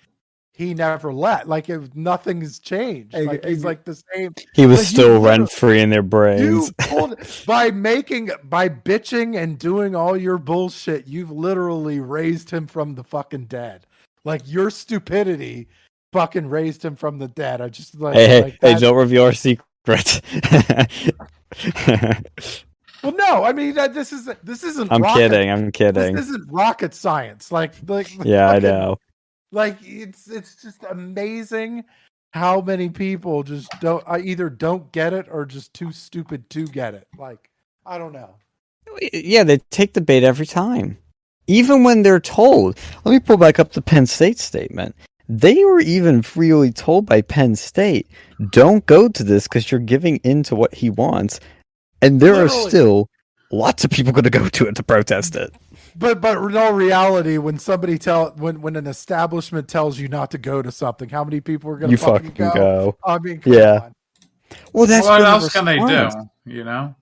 he never left. Like, nothing has changed. Like, he's like the same. He was still rent free in their brains. By bitching and doing all your bullshit, you've literally raised him from the fucking dead. Like, your stupidity fucking raised him from the dead. I just like, hey, don't reveal our secret. Well, no, I mean, this isn't. I'm kidding. This isn't rocket science. Like yeah, I know. Like, it's just amazing how many people just either don't get it or just too stupid to get it. Like, I don't know. Yeah, they take the bait every time, even when they're told. Let me pull back up the Penn State statement. They were even freely told by Penn State, don't go to this because you're giving in to what he wants. And there are still lots of people going to go to it to protest it. but in all reality, when somebody when an establishment tells you not to go to something, how many people are going to fucking go? I mean, come on. Well, that's what else can they do? You know.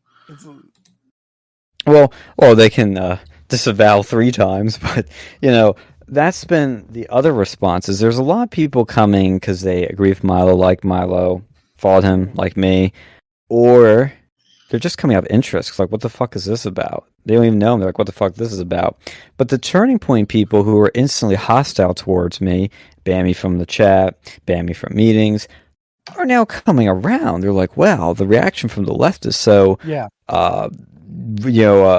Well, they can disavow 3 times, but that's been the other responses. There's a lot of people coming because they agree with Milo, like Milo, followed him, like me, or they're just coming out of interest. Cause like, what the fuck is this about? They don't even know him. They're like, what the fuck this is about? But the turning point people who were instantly hostile towards me, ban me from the chat, ban me from meetings, are now coming around. They're like, wow, the reaction from the left is so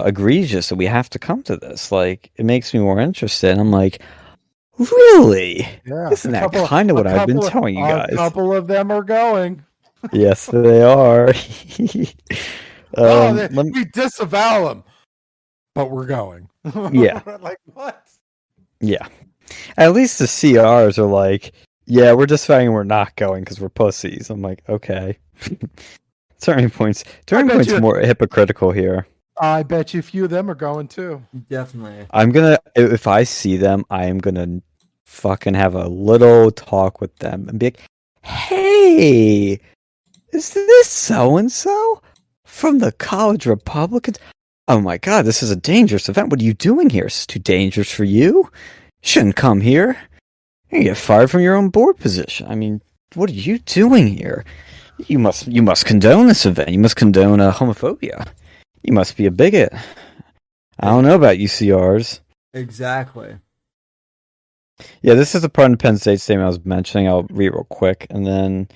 egregious that we have to come to this. Like, it makes me more interested. And I'm like, really? Yeah. Isn't that kind of what I've been telling you guys? A couple of them are going. Yes, they are. We disavow them, but we're going. Yeah. Like, what? Yeah. At least the CRs are like, yeah, we're disavowing, we're not going because we're pussies. I'm like, okay. Turning point's more hypocritical here. I bet you a few of them are going too. Definitely. If I see them, I am gonna fucking have a little talk with them and be like, hey, is this so-and-so from the College Republicans? Oh my god, this is a dangerous event. What are you doing here? Is this too dangerous for you? You shouldn't come here. You get fired from your own board position. I mean, what are you doing here? You must condone this event. You must condone homophobia. You must be a bigot. I don't know about UCRs. Exactly. Yeah, this is the part of Penn State statement I was mentioning. I'll read real quick, and then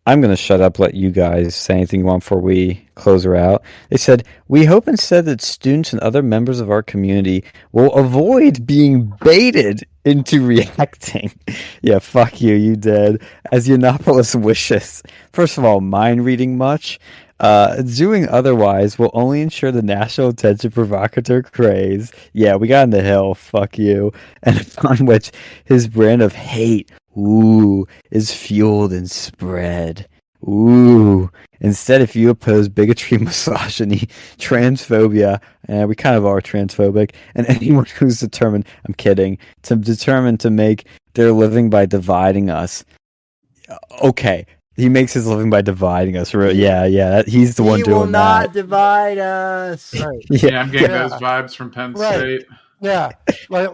I'm going to shut up, let you guys say anything you want before we close her out. They said, we hope instead that students and other members of our community will avoid being baited into reacting. Yeah, fuck you, you did. As Yiannopoulos wishes. First of all, mind reading much? Doing otherwise will only ensure the national attention provocateur craze. Yeah, we got in the hill, fuck you. And upon which his brand of hate, is fueled and spread. Instead, if you oppose bigotry, misogyny, transphobia, we kind of are transphobic, and anyone who's determined to make their living by dividing us. Okay, he makes his living by dividing us. Yeah, he's the one doing that. He will not divide us. Right. Yeah, I'm getting those vibes from Penn State. Yeah, like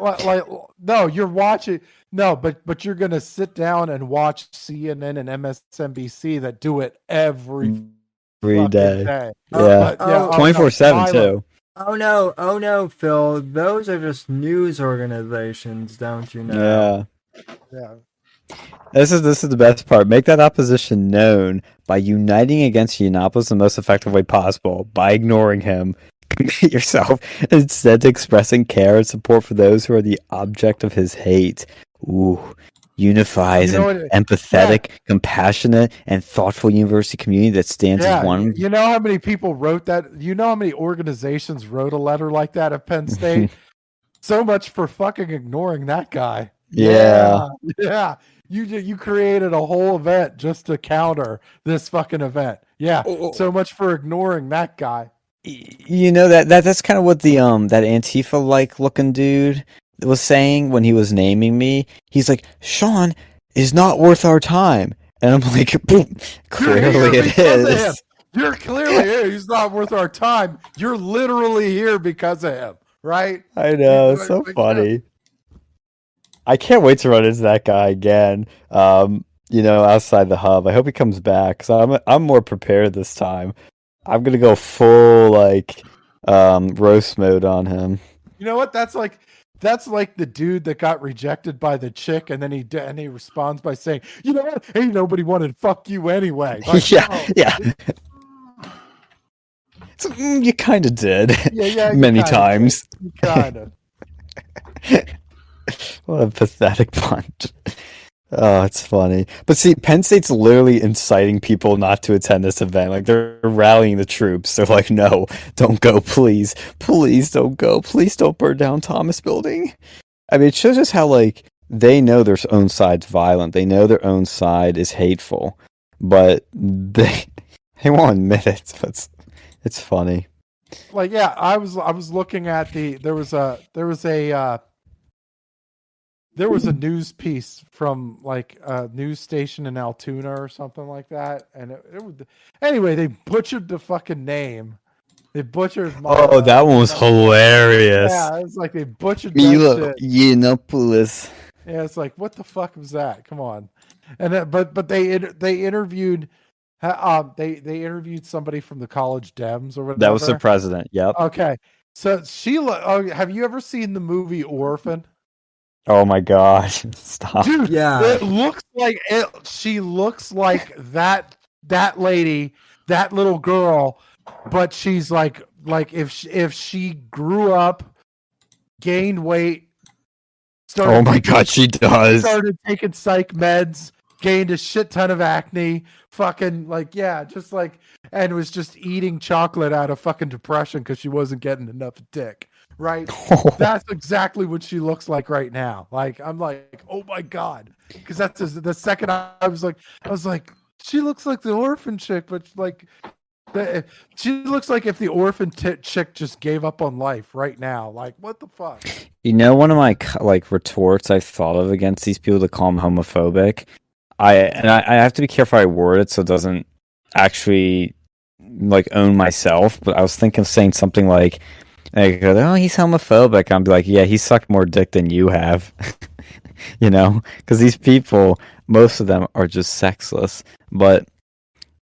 no, you're watching. No, but you're gonna sit down and watch CNN and MSNBC that do it every day. Yeah, 24/7 too. Oh no, Phil. Those are just news organizations, don't you know? Yeah. This is the best part. Make that opposition known by uniting against Yiannopoulos the most effective way possible, by ignoring him. Commit yourself instead to expressing care and support for those who are the object of his hate. Unifies an empathetic, compassionate, and thoughtful university community that stands as one. You know how many people wrote that? You know how many organizations wrote a letter like that at Penn State? So much for fucking ignoring that guy. Yeah. You created a whole event just to counter this fucking event. Yeah. So much for ignoring that guy. You know that's kind of what the that Antifa like looking dude was saying when he was naming me. He's like, Sean is not worth our time, and I'm like, clearly it is. You're clearly here. He's not worth our time. You're literally here because of him, right? I know, it's so funny. I can't wait to run into that guy again. Outside the hub. I hope he comes back because I'm more prepared this time. I'm gonna go full roast mode on him. You know what? That's like the dude that got rejected by the chick, and then he responds by saying, "You know what? Ain't nobody wanted to fuck you anyway." Like, yeah. So, you kind of did. Yeah. Many times. You kind of. What a pathetic punch. Oh, it's funny. But see, Penn State's literally inciting people not to attend this event. Like, they're rallying the troops. They're like, no, don't go, please. Please don't go. Please don't burn down Thomas Building. I mean, it shows us how, they know their own side's violent. They know their own side is hateful. But they won't admit it. But it's funny. like, yeah, I was looking at there was a news piece from like a news station in Altoona or something like that, and anyway, they butchered the fucking name. They butchered Milo. Oh, that one was hilarious. Yeah, it's like they butchered Milo that shit. Yiannopoulos. Yeah, it's like, what the fuck was that? Come on. And but they interviewed they interviewed somebody from the college Dems or whatever. That was the president. Yep. Okay. So have you ever seen the movie Orphan? Oh my gosh. Stop. Dude, Yeah. it looks like she looks like that lady, that little girl, but she's like if she grew up, gained weight, Oh my god, she does. started taking psych meds, gained a shit ton of acne, fucking like, yeah, just like, and was just eating chocolate out of fucking depression because she wasn't getting enough dick. Right? That's exactly what she looks like right now. Like, I'm like, oh my god, because that's the second I was like, she looks like the orphan chick, but like, she looks like if the orphan chick just gave up on life right now. Like, what the fuck? You know, one of my like retorts I thought of against these people to call them homophobic. I have to be careful how I word it so it doesn't actually like own myself. But I was thinking of saying something like, "Oh, he's homophobic." I'd be like, "Yeah, he sucked more dick than you have," you know, because these people, most of them are just sexless. But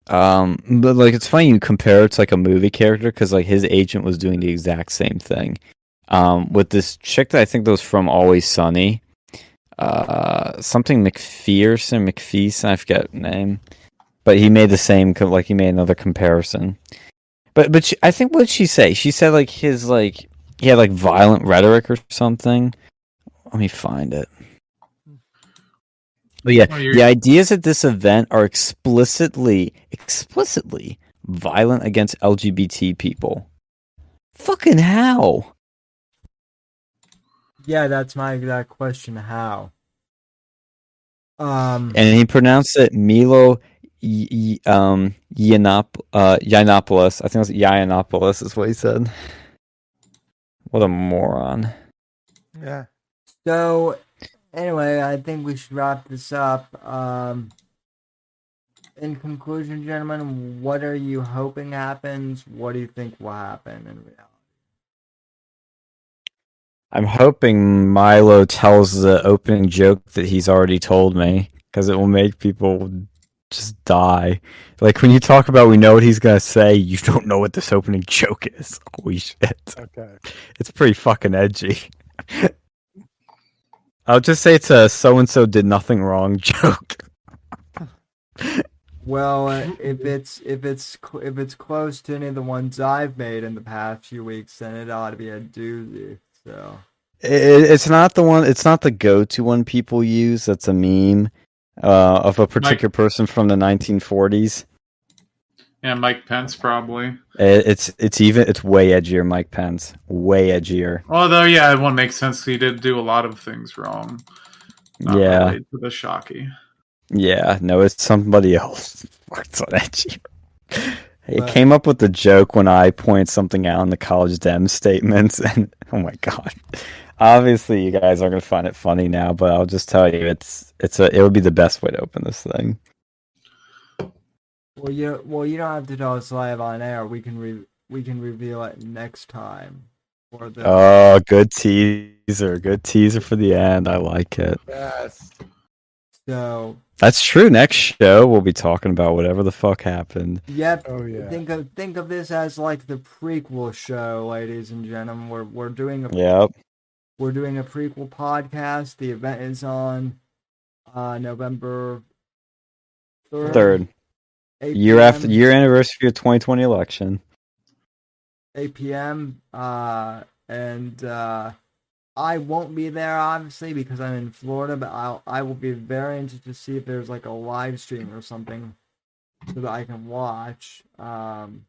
like it's funny you compare it to like a movie character because like his agent was doing the exact same thing. With this chick that I think that was from Always Sunny, something McPherson, I forget the name, but he made the same, like he made another comparison. But I think what did she say? She said like his like he had like violent rhetoric or something. Let me find it. But yeah, the ideas at this event are explicitly violent against LGBT people. Fucking how? Yeah, that's my exact question. How? And he pronounced it Milo Yiannopoulos. I think it was Yiannopoulos is what he said. What a moron. Yeah. So, anyway, I think we should wrap this up. In conclusion, gentlemen, what are you hoping happens? What do you think will happen in reality? I'm hoping Milo tells the opening joke that he's already told me, because it will make people just die. Like, when you talk about we know what he's going to say, you don't know what this opening joke is. Holy shit. Okay. It's pretty fucking edgy. I'll just say it's a so-and-so did nothing wrong joke. Well, if it's close to any of the ones I've made in the past few weeks, then it ought to be a doozy. So it's not the one. It's not the go-to one people use. That's a meme of a particular person from the 1940s. Yeah, Mike Pence probably. It's way edgier. Mike Pence, way edgier. Although, yeah, it won't make sense. He did do a lot of things wrong. Not related to the Shockey. Yeah, no, it's somebody else. It's on edgy. It came up with the joke when I point something out in the college Dem statements, and oh my god! Obviously, you guys are gonna find it funny now, but I'll just tell you, it would be the best way to open this thing. Well, you don't have to tell us live on air. We can reveal it next time. Oh, good teaser! Good teaser for the end. I like it. Yes. So that's true. Next show we'll be talking about whatever the fuck happened. Yep. Oh yeah. Think of this as like the prequel show, ladies and gentlemen. We're doing a prequel podcast. The event is on November 3rd. Year anniversary of 2020 election. 8 p.m. And I won't be there, obviously, because I'm in Florida, but I will be very interested to see if there's like a live stream or something so that I can watch.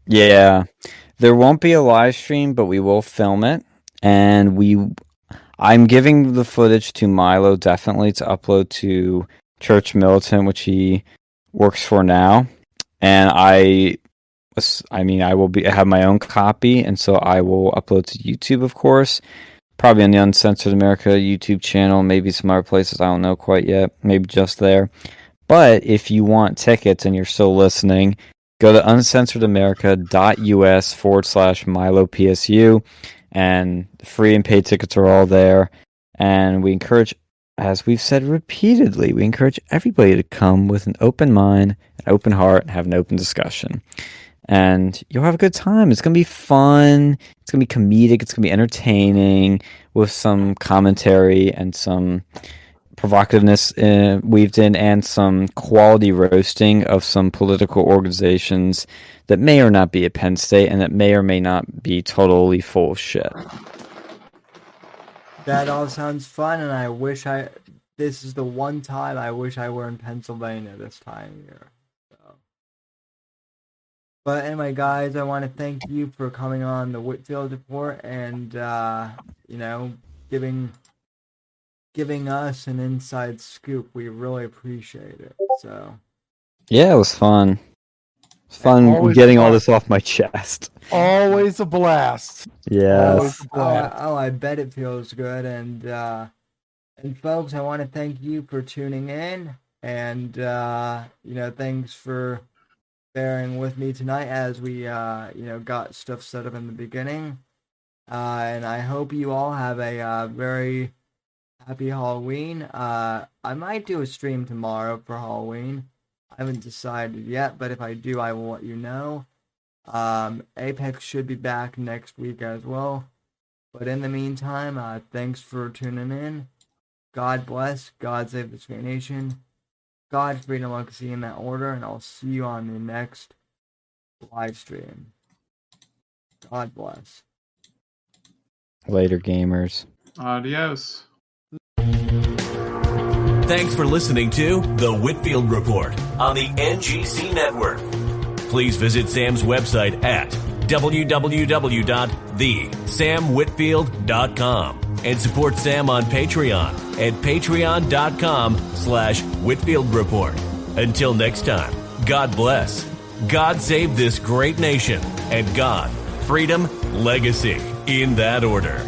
Yeah, there won't be a live stream, but we will film it, and I'm giving the footage to Milo definitely to upload to Church Militant, which he works for now, and I mean, I will have my own copy, and so I will upload to YouTube, of course. Probably on the Uncensored America YouTube channel, maybe some other places, I don't know quite yet. Maybe just there. But if you want tickets and you're still listening, go to uncensoredamerica.us/MiloPSU, and free and paid tickets are all there. And we encourage, as we've said repeatedly, we encourage everybody to come with an open mind, an open heart, and have an open discussion. And you'll have a good time. It's going to be fun. It's going to be comedic. It's going to be entertaining with some commentary and some provocativeness weaved in, and some quality roasting of some political organizations that may or not be at Penn State and that may or may not be totally full of shit. That all sounds fun, and I wish this is the one time I wish I were in Pennsylvania this time of year. But anyway, guys, I want to thank you for coming on the Whitfield Report and, giving us an inside scoop. We really appreciate it. So, yeah, it was fun. It's fun getting all this off my chest. Always a blast. Yeah. I bet it feels good. And folks, I want to thank you for tuning in. And, thanks for bearing with me tonight as we, got stuff set up in the beginning. And I hope you all have a very happy Halloween. I might do a stream tomorrow for Halloween. I haven't decided yet, but if I do, I will let you know. Apex should be back next week as well. But in the meantime, thanks for tuning in. God bless. God save this great nation. God, freedom, democracy in that order, and I'll see you on the next live stream. God bless. Later, gamers. Adios. Thanks for listening to The Whitfield Report on the NGC Network. Please visit Sam's website at www.thesamwhitfield.com and support Sam on Patreon at patreon.com/Whitfield Report. Until next time, God bless, God save this great nation, and God, freedom, legacy, in that order.